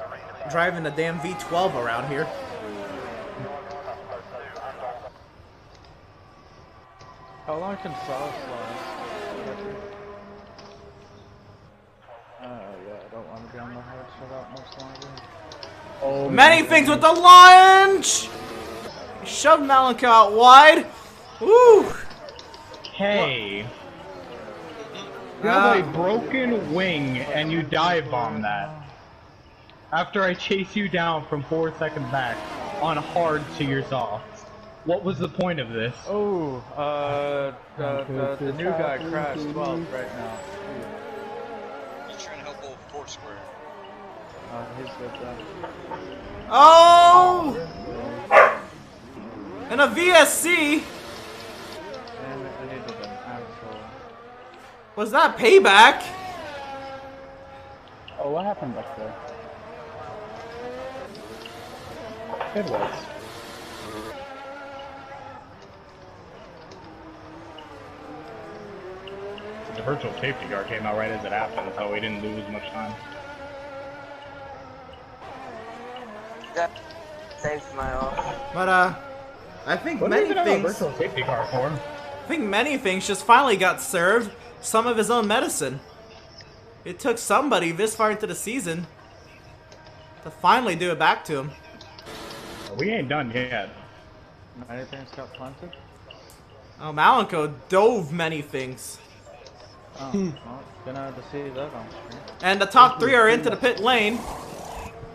driving the damn V12 around here. How long can sauce last? Yeah, I don't want to be on the hards for that much longer. Oh, Many things with the lunge! He shoved Malenko out wide. Woo! Hey. You have a broken wing and you dive bomb that. After I chase you down from 4 seconds back on hard to your soft. What was the point of this? Oh, the new guy crashed 12 right now. He's trying to help old Foursquare. He's good then. Oh! And a VSC! Damn it, I needed an actual. Was that payback? Oh, what happened back there? It was. The virtual safety car came out right as it happened, so we didn't lose much time. That saved my off. But I think What many did we have a things. virtual safety car for? I think many things just finally got served some of his own medicine. It took somebody this far into the season to finally do it back to him. We ain't done yet. Many things got planted? Oh, Malenko dove many things. Oh, well, gonna have to see that on screen. And the top 3 are into the pit lane.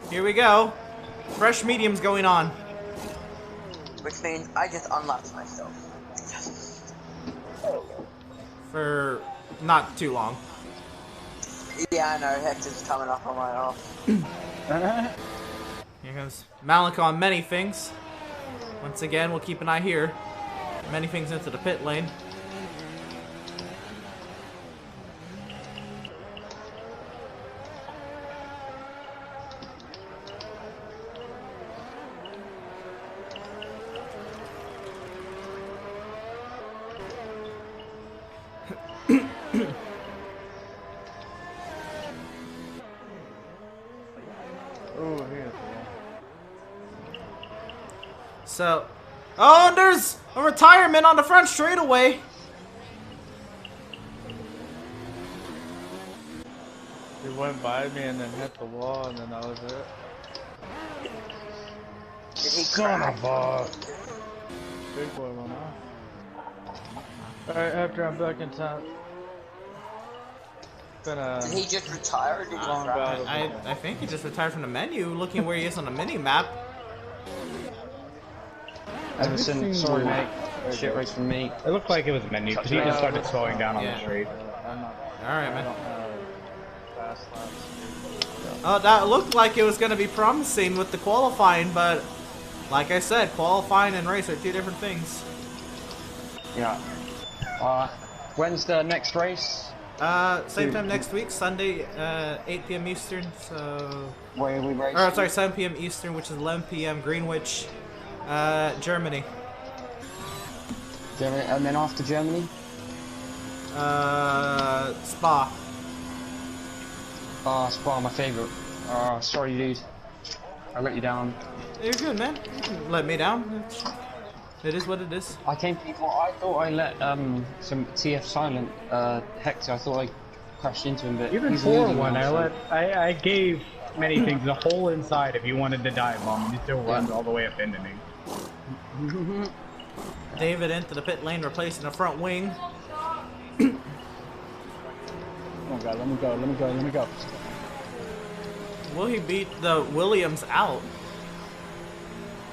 Here we go. Fresh mediums going on. Which means I just unlocked myself. For not too long. Yeah, I know, Hector's coming up on my off. Here comes Malenko on many things. Once again, we'll keep an eye here. Many things into the pit lane. Oh, here's the one. So, oh, and there's a retirement on the front straightaway. He went by me and then hit the wall, and then that was it. Did he Son crash? of a... Big boy went off. Alright, after I'm back in top. Did he just retire or did he crash? I think he just retired from the menu, looking where he is on the mini map. Everson, sorry mate. Shit race from me. It looked like it was a menu because he just started slowing down on the straight. Alright, man. Oh, that looked like it was going to be promising with the qualifying, but like I said, qualifying and race are two different things. Yeah. When's the next race? Same time next week, Sunday, 8 p.m. Eastern, so... Where are we racing? Or, sorry, 7 p.m. Eastern, which is 11 p.m. Greenwich, Germany. Germany. And then after Germany? Spa. Ah, Spa, my favourite. Sorry dude. I let you down. You're good, man. You can let me down. It is what it is. I came people. I thought I let some TF silent Hector. I thought I crashed into him, but Even he's 4-1, I gave many things the whole inside if you wanted to dive bomb, and he still runs all the way up into me. David into the pit lane, replacing the front wing. Oh god, let me go, let me go, let me go. Will he beat the Williams out?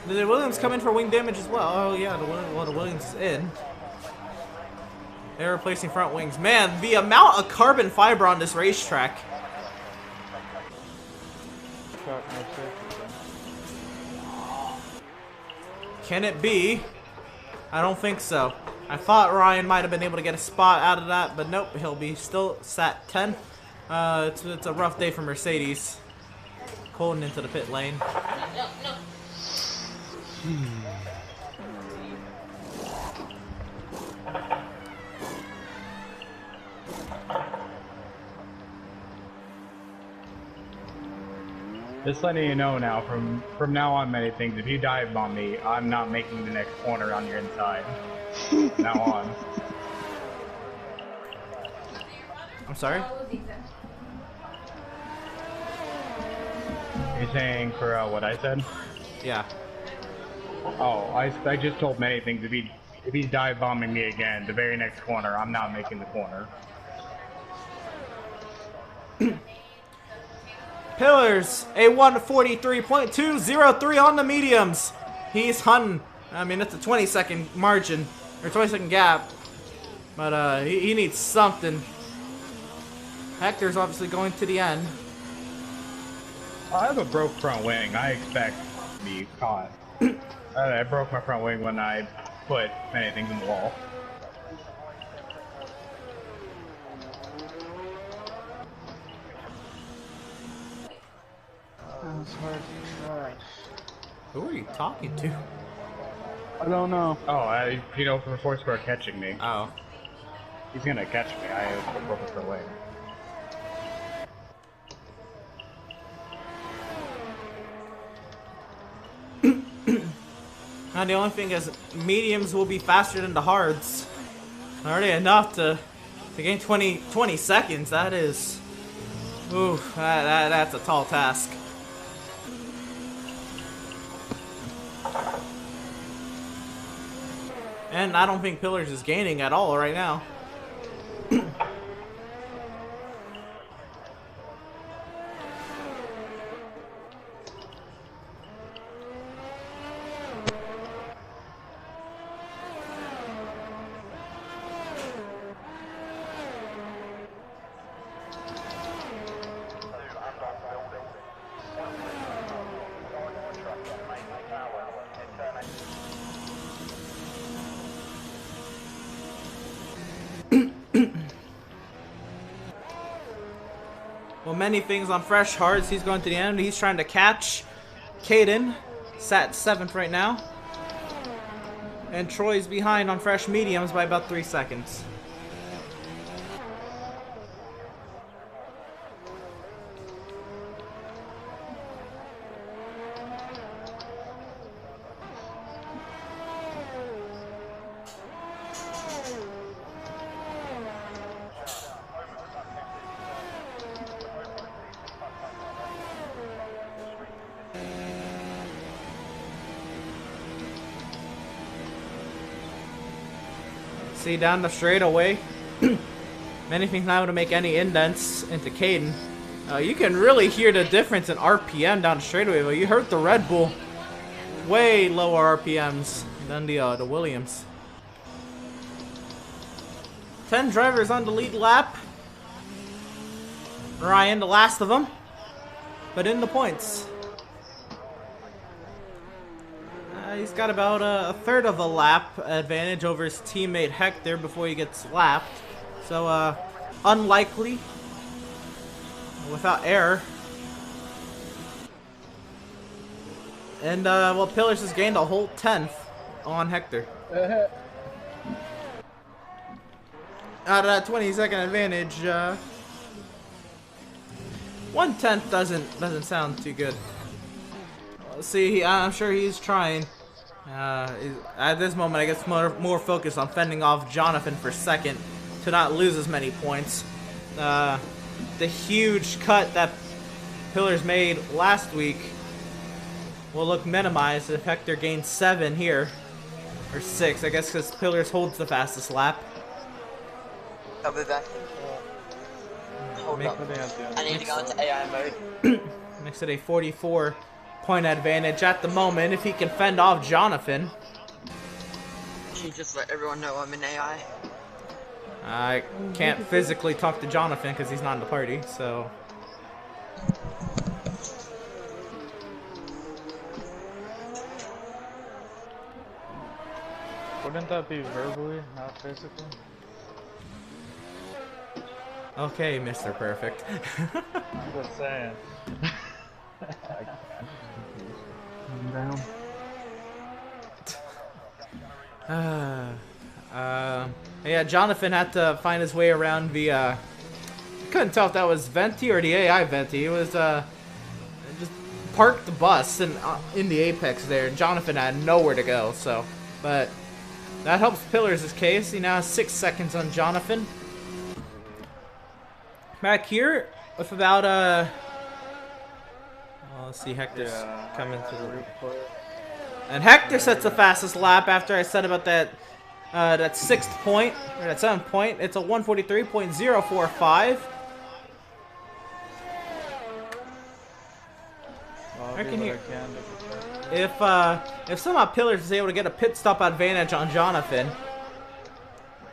Did the Williams come in for wing damage as well? Oh yeah, the Williams is in. They're replacing front wings. Man, the amount of carbon fiber on this racetrack. Can it be? I don't think so. I thought Ryan might have been able to get a spot out of that, but nope, he'll be still sat 10. It's a rough day for Mercedes. Colton into the pit lane. Just letting you know now, from now on, many things. If you dive bomb me, I'm not making the next corner on your inside. Now on. I'm sorry? You're saying for what I said? Yeah. Oh, I just told many things. If he's dive bombing me again, the very next corner, I'm not making the corner. Pillars, a 143.203 on the mediums. He's hunting. I mean, it's a 20-second margin, or 20-second gap. But he needs something. Hector's obviously going to the end. I have a broke front wing. I expect to be caught. I broke my front wing when I put many things in the wall. That's hard to try. Who are you talking to? I don't know. Oh, you know, for Foursquare catching me. Oh. He's gonna catch me. I have a broken front wing. And the only thing is, mediums will be faster than the hards. Already enough to gain 20 seconds. That is, ooh, that's a tall task. And I don't think Pillars is gaining at all right now. Well, many things on fresh hards. He's going to the end. He's trying to catch Caden. Sat 7th right now. And Troy's behind on fresh mediums by about 3 seconds. See down the straightaway. Anything's not able to make any indents into Caden. You can really hear the difference in RPM down the straightaway, but you heard the Red Bull. Way lower RPMs than the Williams. 10 drivers on the lead lap. Ryan, the last of them, but in the points. He's got about a third of a lap advantage over his teammate Hector before he gets lapped. So, unlikely. Without error. And, well, Pillars has gained a whole 10th on Hector. Out of that 20-second advantage, 1/10 doesn't sound too good. Let's see, I'm sure he's trying. At this moment, I guess more focused on fending off Jonathan for second to not lose as many points. The huge cut that Pillars made last week will look minimized if Hector gains 7 here. Or 6, I guess, because Pillars holds the fastest lap. I'll be back. Hold up. I need to go into AI mode. Makes it a 44-point advantage at the moment if he can fend off Jonathan. Can you just let everyone know I'm in AI? I can't physically talk to Jonathan because he's not in the party, so... Wouldn't that be verbally, not physically? Okay, Mr. Perfect. I'm just saying. Yeah, Jonathan had to find his way around the, couldn't tell if that was Venti or the AI Venti. It was, just parked the bus in the apex there. Jonathan had nowhere to go, so, but that helps Pillars' case. He now has 6 seconds on Jonathan. Back here with about, well, let's see, Hector's coming to the... And Hector sets the fastest lap after I said about that, that 6th point, or that 7th point. It's a 143.045. I can hear. If somehow Pillars is able to get a pit stop advantage on Jonathan,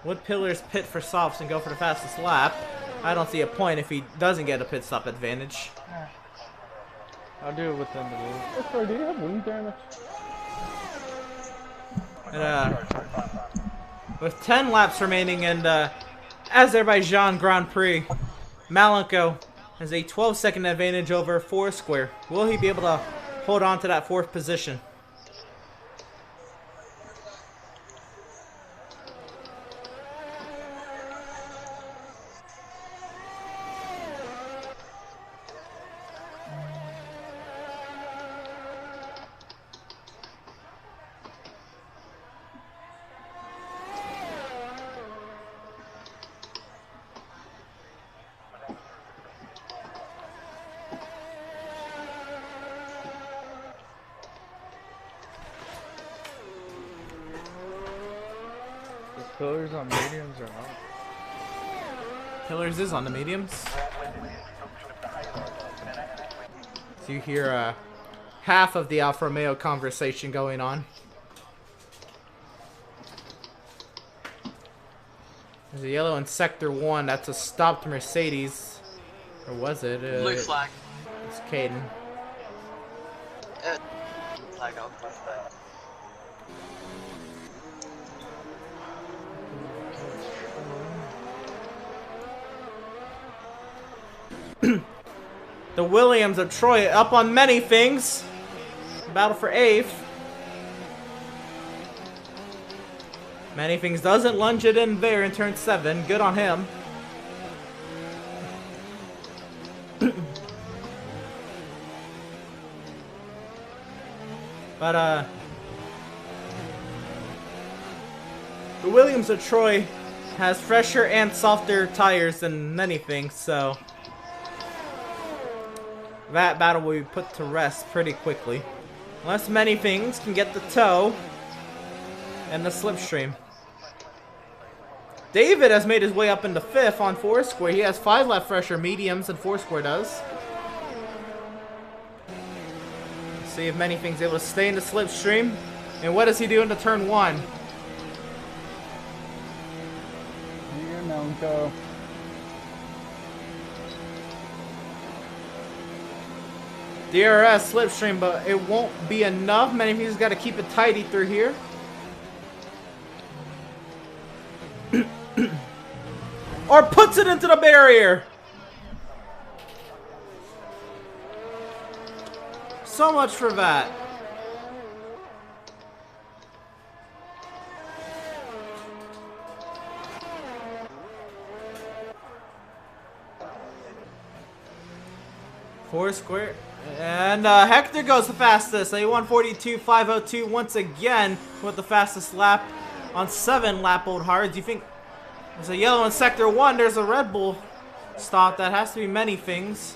would Pillars pit for softs and go for the fastest lap? I don't see a point if he doesn't get a pit stop advantage. I'll do it within the loop. Sorry, do you have wind damage? And, with 10 laps remaining in the Azerbaijan Grand Prix, Malenko has a 12-second advantage over Foursquare. Will he be able to hold on to that 4th position? Pillars on mediums or not? Pillars is on the mediums. So you hear half of the Alfa Romeo conversation going on. There's a yellow in Sector 1. That's a stopped Mercedes. Or was it? Blue flag. It's Caden. Flag on blue flag. The Williams of Troy up on many things. Battle for 8th. Many things doesn't lunge it in there in turn 7. Good on him. But the Williams of Troy has fresher and softer tires than many things, so that battle will be put to rest pretty quickly. Unless many things can get the tow and the slipstream. David has made his way up into 5th on Foursquare. He has 5 lap fresher mediums, and Foursquare does. Let's see if Manything's able to stay in the slipstream. And what does he do into turn 1? Here, Melco. DRS slipstream, but it won't be enough. Manything's got to keep it tidy through here. Or puts it into the barrier. So much for that. Foursquare. And Hector goes the fastest. A 142.502 once again with the fastest lap on 7 lap old hards. You think there's a yellow in sector 1, there's a Red Bull stop. That has to be Manythings.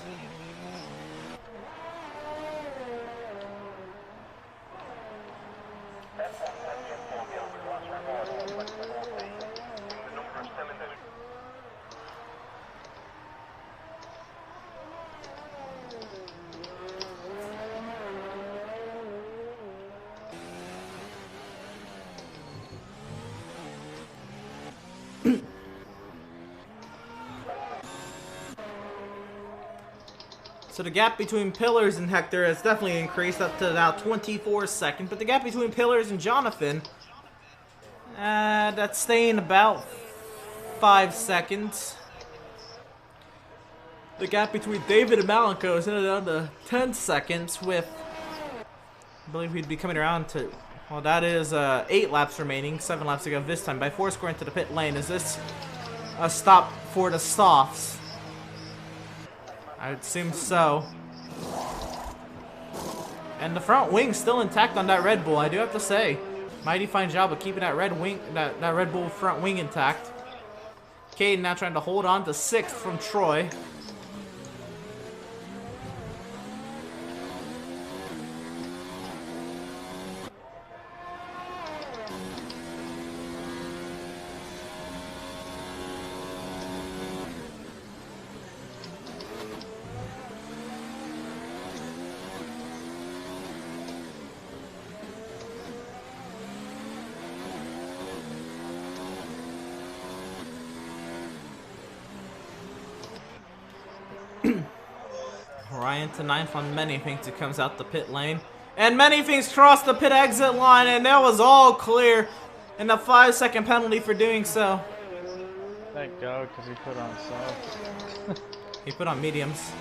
So the gap between Pillars and Hector has definitely increased up to now 24 seconds. But the gap between Pillars and Jonathan, that's staying about 5 seconds. The gap between David and Malenko is down to 10 seconds with, I believe we'd be coming around to, well, that is 8 laps remaining, 7 laps to go this time by Foursquare into the pit lane. Is this a stop for the softs? I would assume so. And the front wing's still intact on that Red Bull, I do have to say. Mighty fine job of keeping that that Red Bull front wing intact. Caden now trying to hold on to 6th from Troy. Ryan to 9th on Manythings, it comes out the pit lane. And Manythings crossed the pit exit line, and that was all clear. And the 5-second penalty for doing so. Thank God, because he put on soft. He put on mediums.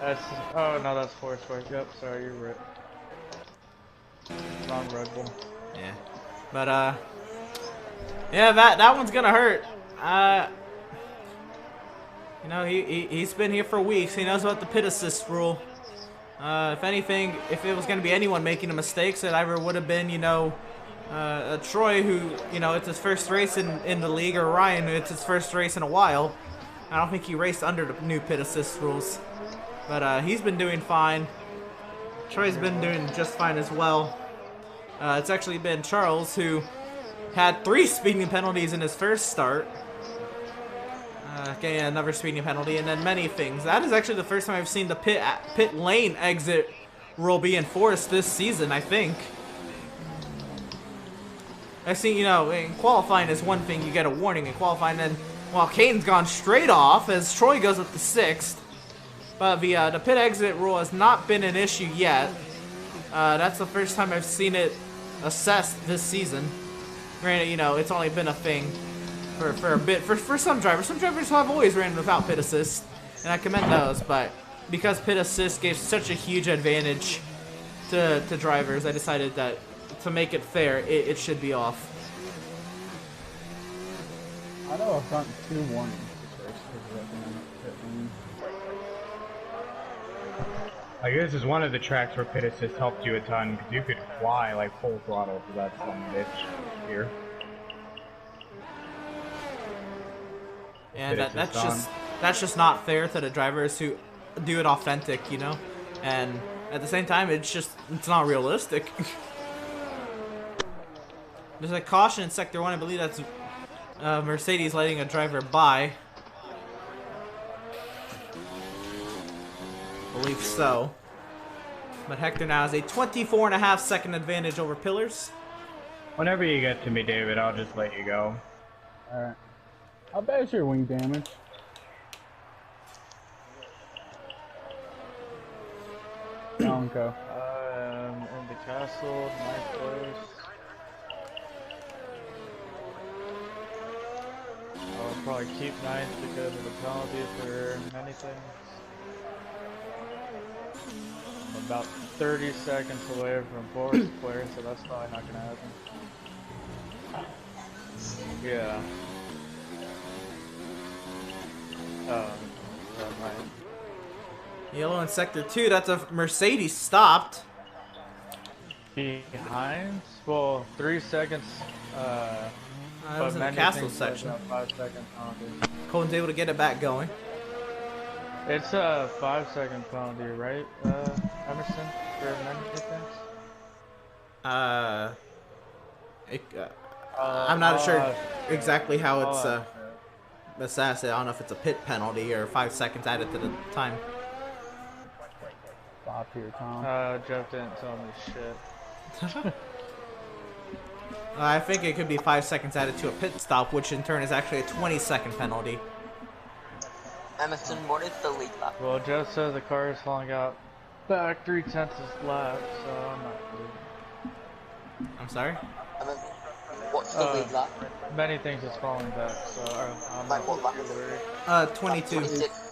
That's, oh no, that's Foursquare. Yep, sorry, you're right. Wrong Red Bull. Yeah. But, yeah, that one's gonna hurt. You know, he's been here for weeks. He knows about the pit assist rule. If anything, if it was going to be anyone making a mistake, it either would have been, you know, Troy, who, you know, it's his first race in the league, or Ryan, who it's his first race in a while. I don't think he raced under the new pit assist rules. But he's been doing fine. Troy's been doing just fine as well. It's actually been Charles, who had 3 speeding penalties in his first start. Okay, another speeding penalty, and then Manythings. That is actually the first time I've seen the pit lane exit rule be enforced this season, I think. I see, you know, in qualifying is one thing, you get a warning in qualifying, and then, well, Kane's gone straight off as Troy goes up to 6th. But the pit exit rule has not been an issue yet. That's the first time I've seen it assessed this season. Granted, you know, it's only been a thing for a bit, for some drivers. Some drivers have always ran without pit assist, and I commend those, but because pit assist gave such a huge advantage to drivers, I decided that to make it fair, it should be off. I know I've gotten 2 warnings this race. I guess this is one of the tracks where pit assist helped you a ton, because you could fly like full throttle for that son of a bitch here. And that's just not fair to the drivers who do it authentic, you know? And at the same time, it's not realistic. There's a caution in Sector 1, I believe that's Mercedes letting a driver by. I believe so. But Hector now has a 24.5 second advantage over Pillars. Whenever you get to me, David, I'll just let you go. Alright. How bad is your wing damage? Bronco. In the castle, ninth place. I'll probably keep ninth because of the penalty for many things. I'm about 30 seconds away from fourth place, so that's probably not gonna happen. Yeah. Yellow in sector 2. That's a Mercedes stopped. Behind? Well, 3 seconds. That was in the castle section. 5 seconds penalty. Colton's able to get it back going. It's a 5-second penalty, right, Emerson, for many things? I'm not sure exactly how it's assessed. I don't know if it's a pit penalty or 5 seconds added to the time. Stop here, Tom. Jeff didn't tell me shit. I think it could be 5 seconds added to a pit stop, which in turn is actually a 20-second penalty. Emerson, what is the lead lap? Well, Jeff says the car is falling out back 3/10 lap, so I'm not good. I'm sorry? What's the lead lap? Many things is falling back, so I'm like what lap is it? 22. 26.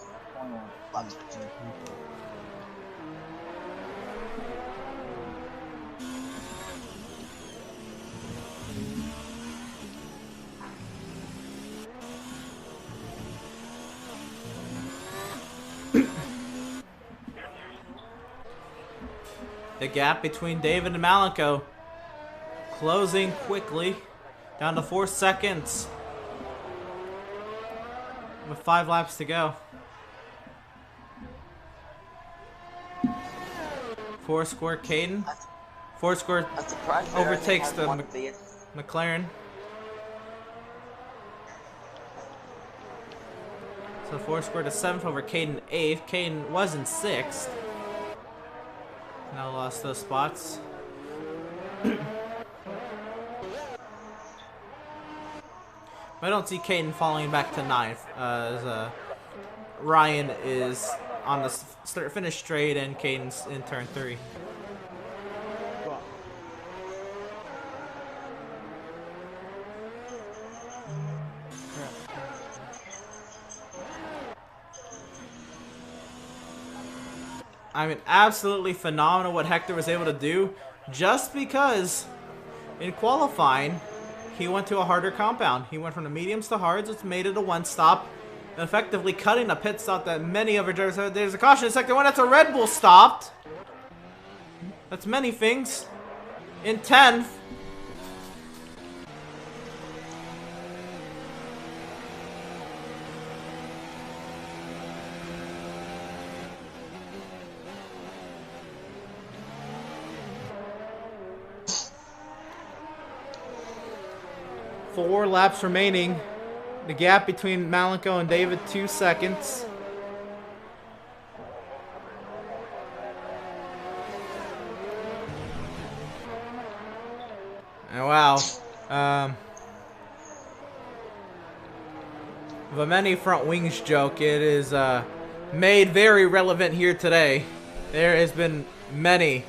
The gap between David and Malenko closing quickly, down to 4 seconds with 5 laps to go. 4 score Caden. 4 score overtakes the McLaren. So 4 score to 7th over Caden 8th. Caden was in 6th. Now lost those spots. I don't see Caden falling back to 9th, as Ryan is on the finish straight and Caden's in turn 3. I mean, absolutely phenomenal what Hector was able to do, just because in qualifying, he went to a harder compound. He went from the mediums to hards, which made it a 1-stop, effectively cutting a pit stop that many other drivers had. There's a caution in sector 1. That's a Red Bull stopped. That's many things. In 10th. Four laps remaining. The gap between Malenko and David, 2 seconds. And wow. The many front wings joke, it is made very relevant here today. There has been many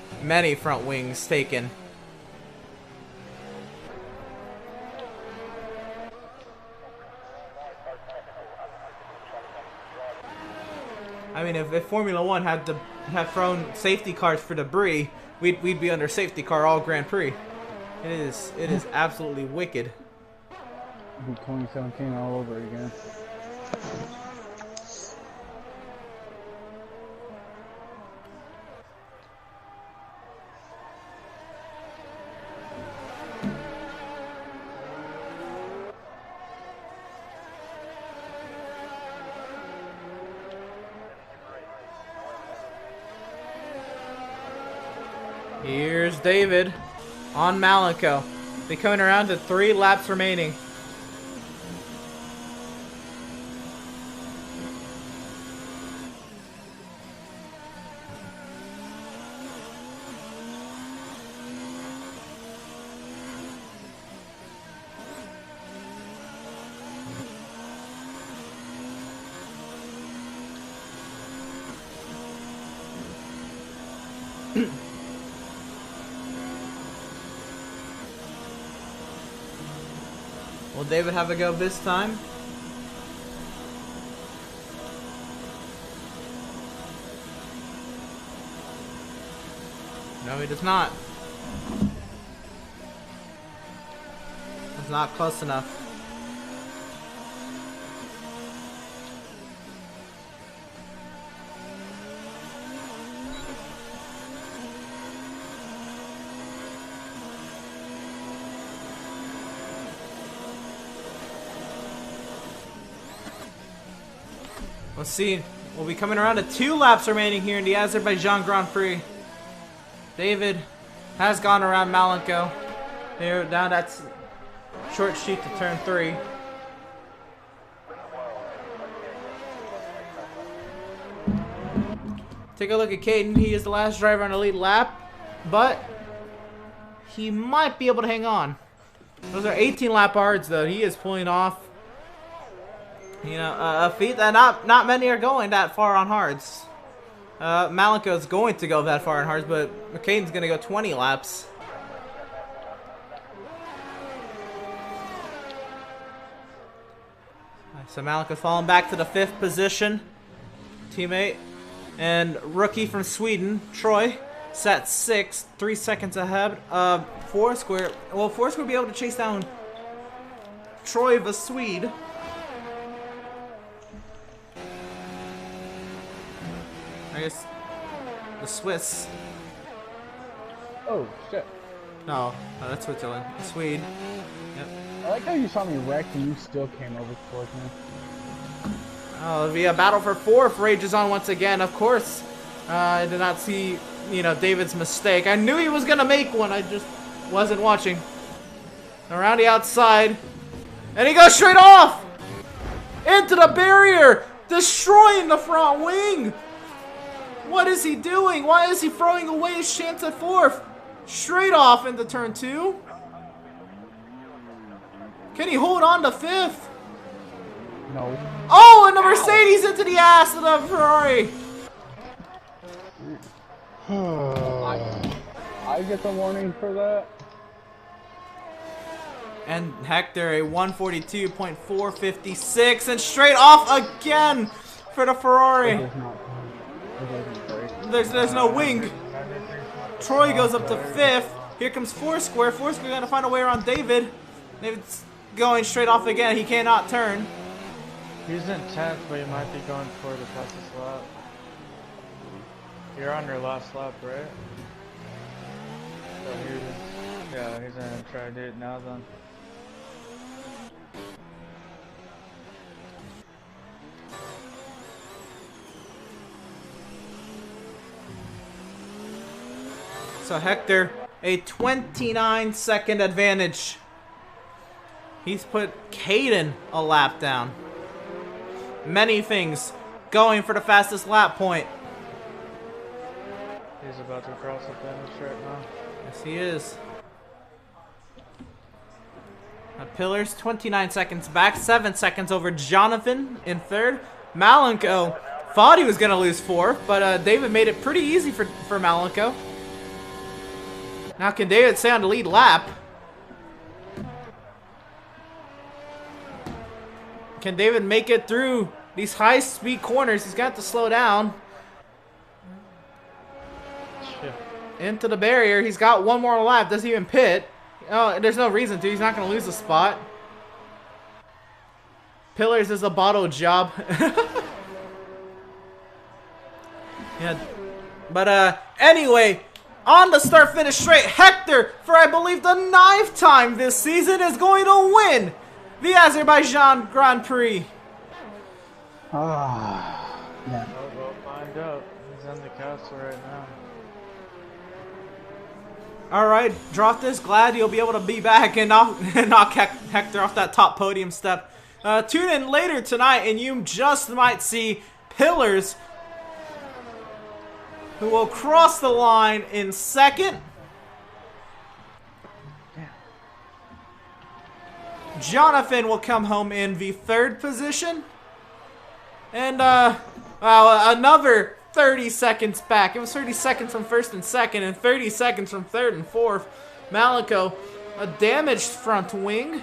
front wings taken. I mean, if Formula One had to have thrown safety cars for debris, we'd be under safety car all Grand Prix. It is absolutely wicked. 2017 all over again. Here's David on Malenko. They're coming around to 3 laps remaining. David have a go this time? No, he does not. It's not close enough. Let's see. We'll be coming around to 2 laps remaining here in the Azerbaijan Grand Prix. David has gone around Malenko. Here, now that's short sheet to turn 3. Take a look at Caden. He is the last driver on the lead lap, but he might be able to hang on. Those are 18 lap hards though. He is pulling off, you know, a feat that not many are going that far on hards. Malenko is going to go that far on hards, but McCain's going to go 20 laps. So Malenko's falling back to the 5th position. Teammate and rookie from Sweden, Troy, sat 6th, 3 seconds ahead of Foursquare. Will Foursquare be able to chase down Troy the Swede? I guess the Swiss. Oh, shit. No, that's Switzerland. The Swede. Yep. I like how you saw me wrecked and you still came over towards me. Oh, it'll be a battle for 4th rages on once again. Of course, I did not see, you know, David's mistake. I knew he was gonna make one. I just wasn't watching. Around the outside, and he goes straight off into the barrier, destroying the front wing. What is he doing? Why is he throwing away his chance at 4th? Straight off into turn 2. Can he hold on to 5th? No. Oh, and the Mercedes into the ass of the Ferrari. I get the warning for that. And Hector a 142.456 and straight off again for the Ferrari. There's no wing. Troy goes up to 5th. Here comes Foursquare. Foursquare gonna find a way around David. David's going straight off again. He cannot turn. He's in 10th, but he might be going for the fastest lap. You're on your last lap, right? So yeah, he's gonna try to do it now then. So Hector, a 29-second advantage. He's put Caden a lap down. Many things going for the fastest lap point. He's about to cross the finish right now. Yes, he is. Pillars, 29 seconds back, 7 seconds over Jonathan in 3rd. Malenko thought he was going to lose 4th, but David made it pretty easy for Malenko. Now can David stay on the lead lap? Can David make it through these high-speed corners? He's got to slow down. Shit. Into the barrier. He's got one more lap. Doesn't even pit. Oh, there's no reason to. He's not going to lose a spot. Pillars is a bottle job. Yeah. But anyway, on the start-finish straight, Hector, for I believe the 9th time this season, is going to win the Azerbaijan Grand Prix. Yeah. We'll find out. He's in the castle right now. Alright, drop this. Glad you'll be able to be back and knock Hector off that top podium step. Tune in later tonight and you just might see Pillars, who will cross the line in 2nd. Jonathan will come home in the 3rd position. And, another 30 seconds back. It was 30 seconds from 1st and 2nd, and 30 seconds from 3rd and 4th. Malenko, a damaged front wing.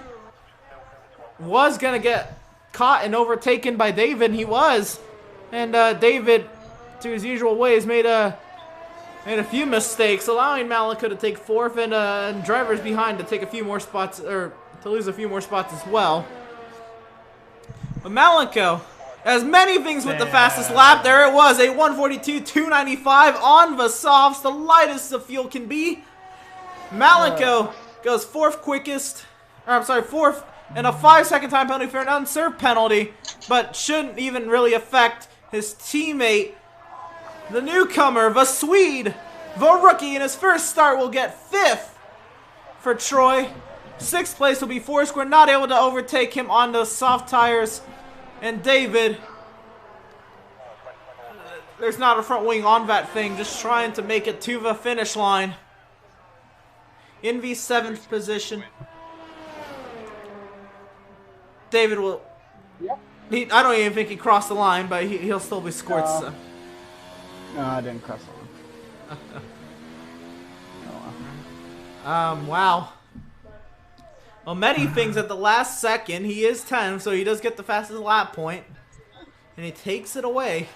was going to get caught and overtaken by David. He was. And David, to his usual ways, made a few mistakes, allowing Malika to take fourth and drivers behind to take a few more spots, or to lose a few more spots as well. But Malenko has many things with the fastest lap. There it was, a 1:42.295 on Vasov's, the lightest the fuel can be. Malenko goes fourth quickest, or I'm sorry, fourth, and a 5-second time penalty for an unserved penalty, but shouldn't even really affect his teammate. The newcomer, the Swede, the rookie in his first start, will get fifth for Troy. Sixth place will be Foursquare, not able to overtake him on those soft tires. And David, there's not a front wing on that thing, just trying to make it to the finish line. In the 7th position. David will... Yep. I don't even think he crossed the line, but he'll still be scored. So. No, I didn't cross the line. Wow. Well, many things at the last second. He is 10th, so he does get the fastest lap point. And he takes it away.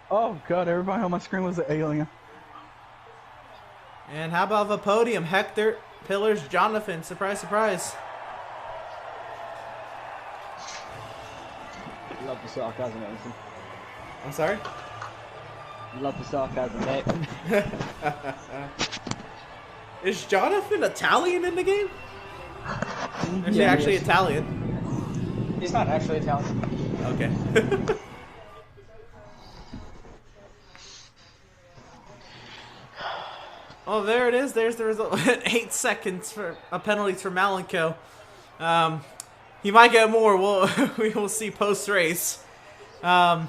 Oh god, everybody on my screen was an alien. And how about the podium? Hector, Pillars, Jonathan. Surprise, surprise. Love the sarcasm, Anderson. I'm sorry? Love the sarcasm, mate. Is Jonathan Italian in the game? Is he actually Italian? He's not actually Italian. Okay. Oh, there it is. There's the result. 8 seconds for a penalty for Malenko. He might get more. We will see post race. I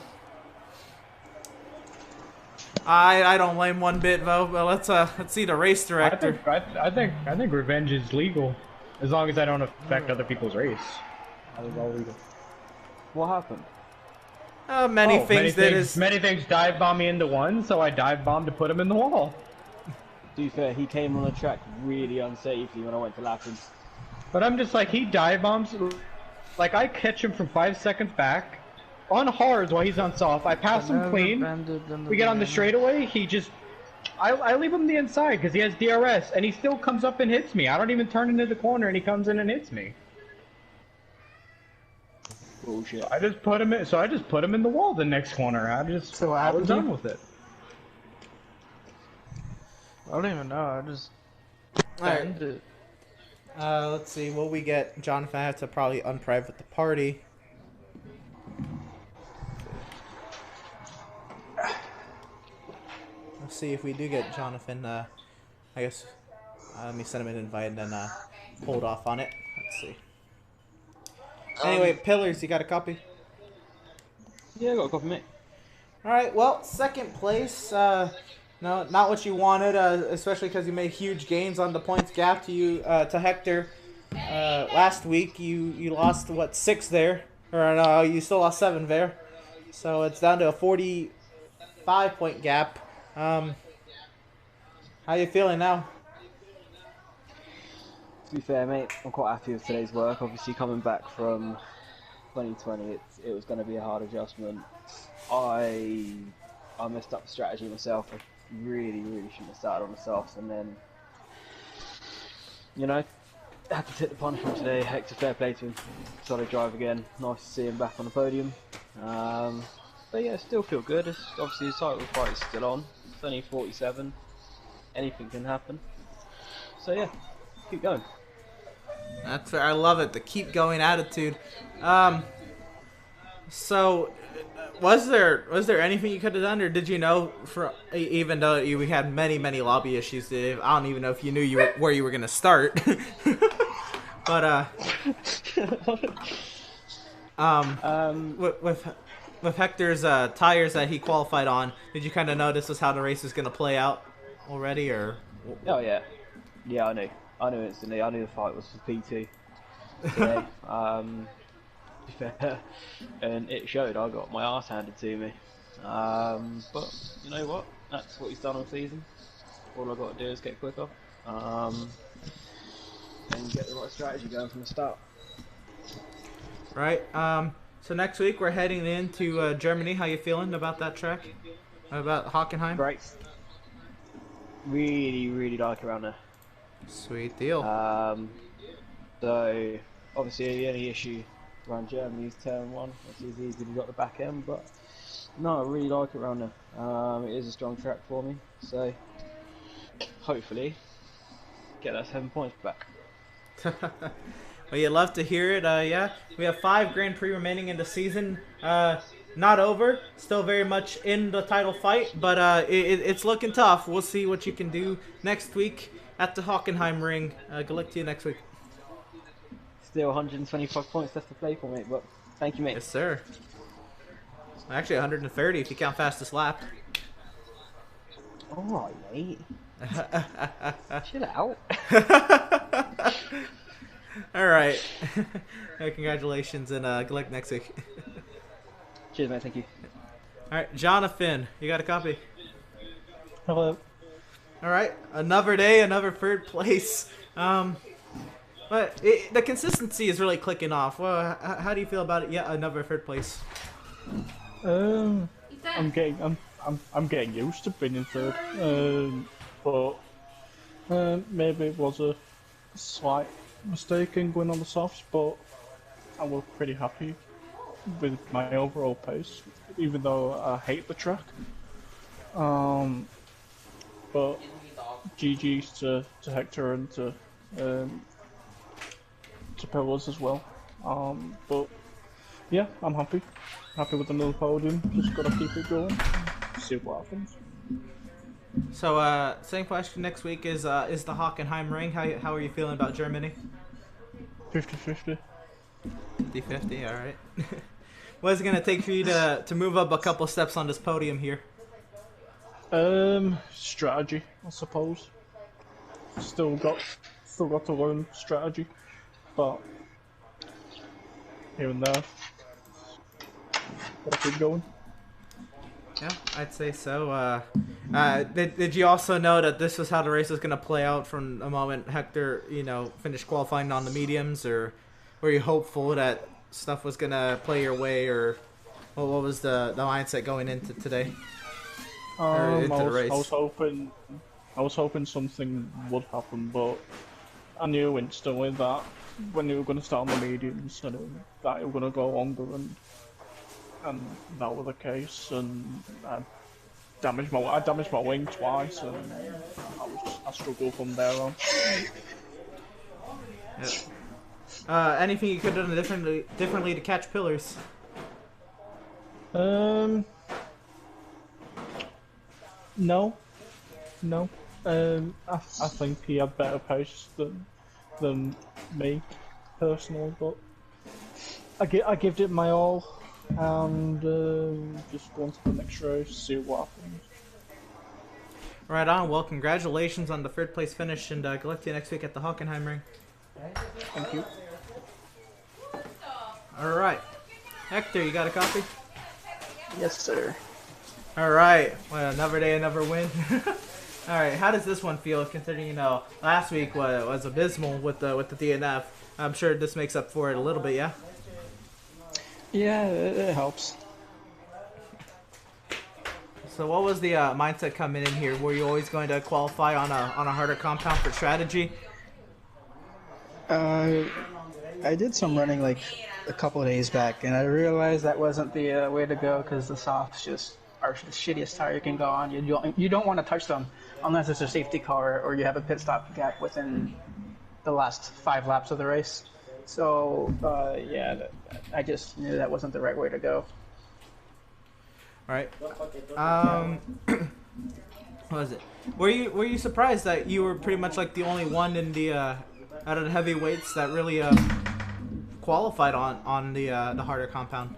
don't blame one bit though. But let's see the race director. I think revenge is legal, as long as I don't affect other people's race. I think all legal. What happened? Many things dive bomb me into one, so I dive bombed to put him in the wall. To be fair, he came on the track really unsafely when I went to lap him. But I'm just like, he dive bombs, like I catch him from 5 seconds back, on hards while he's on soft, I pass him clean, we get on the straightaway, he just, I leave him the inside because he has DRS, and he still comes up and hits me. I don't even turn into the corner and he comes in and hits me. Bullshit. I just put him in the wall the next corner. I was done with it. I don't even know. I just. Alright. Let's see. Will we get Jonathan? I have to probably unprivate the party. Let's see if we do get Jonathan. I guess. Let me send him an invite and then hold off on it. Let's see. Anyway, Pillars, you got a copy? Yeah, I got a copy, mate. Alright, well, second place. No, not what you wanted, especially because you made huge gains on the points gap to Hector. Last week, you lost, what, 6 there? Or no, you still lost 7 there. So it's down to a 45-point gap. How you feeling now? To be fair, mate, I'm quite happy with today's work. Obviously, coming back from 2020, it was going to be a hard adjustment. I messed up the strategy myself. I really shouldn't have started on the softs, and then, you know, had to take the punishment today. Hector, fair play to him. Solid drive again. Nice to see him back on the podium. But yeah, still feel good. Obviously, the title fight is still on. It's only 47. Anything can happen. So yeah, keep going. That's fair. I love it. The keep going attitude. So, was there anything you could have done, or did you know, even though we had many lobby issues, Dave, I don't even know if you knew where you were gonna start. But with Hector's tires that he qualified on, did you kind of know this was how the race was gonna play out already, or? Oh yeah, I knew instantly. I knew the fight was for P2 today. And it showed. I got my arse handed to me. But you know what? That's what he's done all season. All I've got to do is get quicker and get the right strategy going from the start. Right. So next week we're heading into Germany. How you feeling about that track? About Hockenheim? Great. Really, really like around there. Sweet deal. So obviously the only issue around Germany is turn 1. It's easy you've got the back end, but no, I really like it around there. It is a strong track for me, so hopefully get that 7 points back. Well, you'd love to hear it. Yeah, we have 5 Grand Prix remaining in the season. Not over. Still very much in the title fight, but it's looking tough. We'll see what you can do next week at the Hockenheim ring. Good luck to you next week. Still 125 points left to play for, mate, but thank you, mate. Yes, sir. Actually, 130 if you count fastest lap. Alright, mate. Chill out. Alright. Congratulations, and good luck next week. Cheers, mate. Thank you. Alright, Jonathan, you got a copy? Hello. Alright, another day, another 3rd place. But the consistency is really clicking off. Well, how do you feel about it? Yeah, another 3rd place. I'm getting used to being in 3rd. But maybe it was a slight mistake in going on the softs, but I was pretty happy with my overall pace, even though I hate the track. But GG's to Hector and to Pillars as well. But yeah, I'm happy with another podium. Just gotta keep it going, see what happens. So same question next week is the Hockenheim ring. How are you feeling about Germany? 50-50. 50-50, all right. What is it gonna take for you to move up a couple steps on this podium here? Strategy, I suppose. Still got to learn strategy, but here and there, gotta keep going. Yeah, I'd say so. Did you also know that this was how the race was gonna play out from the moment Hector, finished qualifying on the mediums, or were you hopeful that stuff was gonna play your way, or what was the mindset going into today? Or into the race? I was hoping something would happen, but I knew instantly that when you were going to start on the mediums, that it was going to go longer, and that was the case. And I damaged my wing twice, and I struggled from there on. Yeah. Anything you could have done differently to catch pillars? No. I think he had better pace than me, personally, but I gave it my all, and just go on to the next race, see what happens. Right on. Well, congratulations on the 3rd place finish, and good luck to you next week at the Hockenheim ring. Thank you. All right, Hector, you got a copy? Yes, sir. All right. Well, another day, another win. All right. How does this one feel, considering last week was abysmal with the DNF? I'm sure this makes up for it a little bit, yeah. Yeah, it helps. So, what was the mindset coming in here? Were you always going to qualify on a harder compound for strategy? I did some running like a couple of days back, and I realized that wasn't the way to go, because the softs just are the shittiest tire you can go on. You don't want to touch them unless it's a safety car or you have a pit stop gap within the last 5 laps of the race. So yeah, I just knew that wasn't the right way to go. All right. What was it? Were you surprised that you were pretty much like the only one in the out of the heavyweights that really qualified on the harder compound?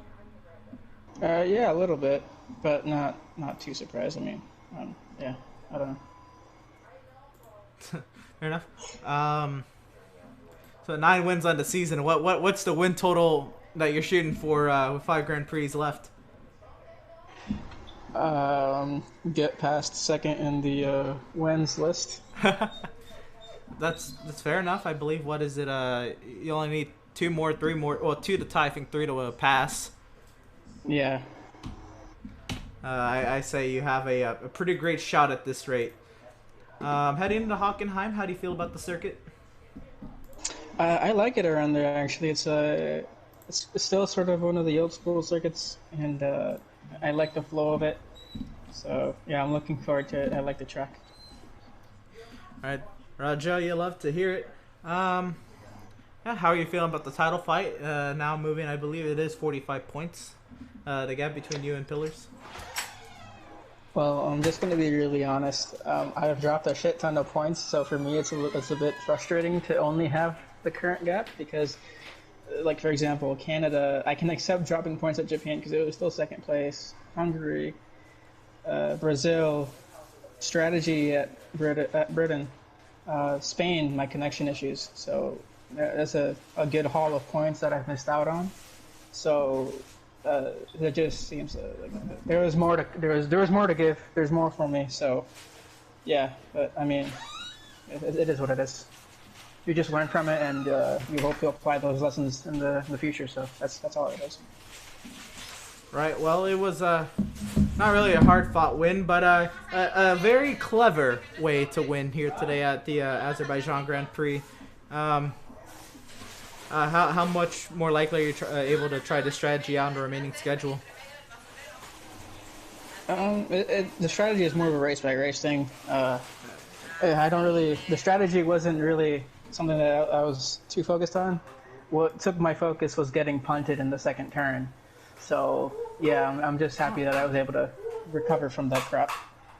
Yeah, a little bit, but not too surprised. I mean, yeah, I don't know. Fair enough. So 9 wins on the season. What's the win total that you're shooting for with 5 Grand Prix left? Get past second in the wins list. That's fair enough. I believe. What is it? You only need 2 more, 3 more. Well, 2 to tie, I think 3 to pass. Yeah. I say you have a pretty great shot at this rate. Heading into Hockenheim, how do you feel about the circuit? I like it around there, actually. It's still sort of one of the old school circuits, and I like the flow of it. So, yeah, I'm looking forward to it. I like the track. All right, Raja, you love to hear it. Yeah, how are you feeling about the title fight? Now moving, I believe it is 45 points. The gap between you and Pillars. Well, I'm just going to be really honest. I've dropped a shit ton of points, so for me it's a bit frustrating to only have the current gap because, like, for example, Canada, I can accept dropping points at Japan because it was still second place. Hungary, Brazil, strategy at Britain, Spain, my connection issues. So that's a good haul of points that I've missed out on. So it just seems like there was more to give. There's more for me. So yeah, but I mean, it is what it is. You just learn from it, and you hope to apply those lessons in the future. So that's all it is. Right. Well, it was not really a hard-fought win, but a very clever way to win here today at the Azerbaijan Grand Prix. How much more likely are you able to try this strategy out on the remaining schedule? The strategy is more of a race-by-race thing. The strategy wasn't really something that I was too focused on. What took my focus was getting punted in the second turn. So yeah, I'm just happy that I was able to recover from that crap.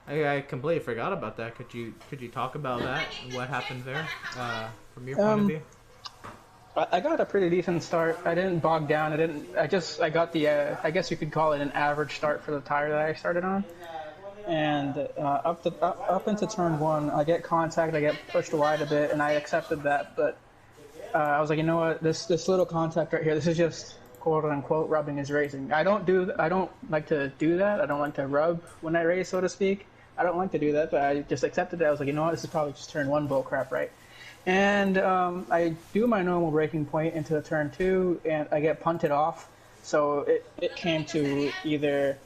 I completely forgot about that. Could you talk about that? What happened there from your point of view? I got a pretty decent start. I didn't bog down. I got the I guess you could call it an average start for the tire that I started on. And up into turn 1, I get contact. I get pushed wide a bit, and I accepted that. But I was like, you know what? This little contact right here. This is just quote unquote rubbing is racing. I don't like to do that. I don't like to rub when I race, so to speak. I don't like to do that, but I just accepted it. I was like, you know what? This is probably just turn 1 bull crap, right? And I do my normal braking point into turn 2, and I get punted off. So it came to either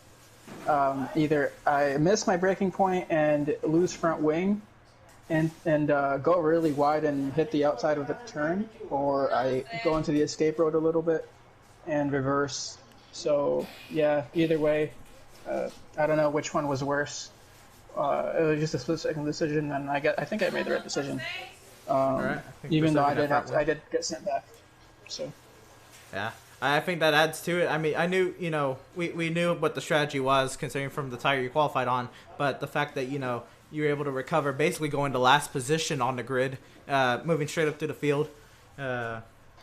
I miss my braking point and lose front wing, and go really wide and hit the outside of the turn, or I go into the escape road a little bit and reverse. So yeah, either way, I don't know which one was worse. It was just a split-second decision, and I think I made the right decision. Right. Even though I did get sent back. So yeah, I think that adds to it. I mean, I knew, we knew what the strategy was considering from the tire you qualified on, but the fact that, you were able to recover, basically going to last position on the grid, moving straight up through the field,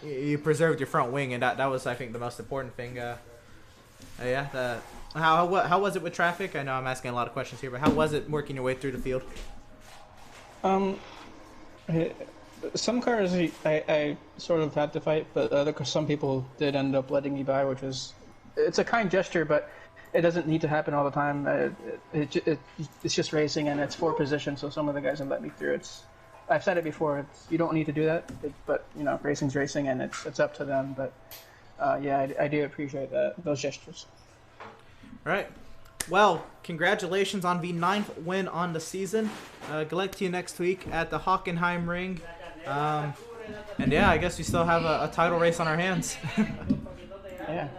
you preserved your front wing, and that was, I think, the most important thing. Yeah. How was it with traffic? I know I'm asking a lot of questions here, but how was it working your way through the field? Some cars I sort of had to fight, but some people did end up letting me by, it's a kind gesture, but it doesn't need to happen all the time. It's just racing, and it's 4 positions, so some of the guys have let me through. I've said it before. You don't need to do that, but racing's racing, and it's up to them. But yeah, I do appreciate those gestures. All right. Well, congratulations on the 9th win on the season. Good luck to you next week at the Hockenheim ring. And yeah, I guess we still have a title race on our hands. Yeah.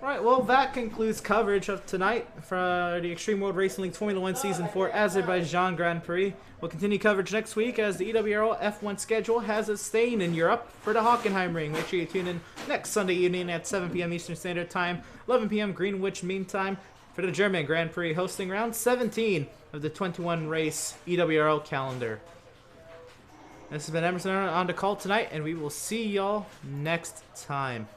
Right, well, that concludes coverage of tonight for the Extreme World Racing League Formula 1 Season 4 Azerbaijan Grand Prix. We'll continue coverage next week as the EWRL F1 schedule has us staying in Europe for the Hockenheim ring. Make sure you tune in next Sunday evening at 7 p.m. Eastern Standard Time, 11 p.m. Greenwich Mean Time for the German Grand Prix, hosting round 17 of the 21-race EWRL calendar. This has been Emerson on the call tonight, and we will see y'all next time.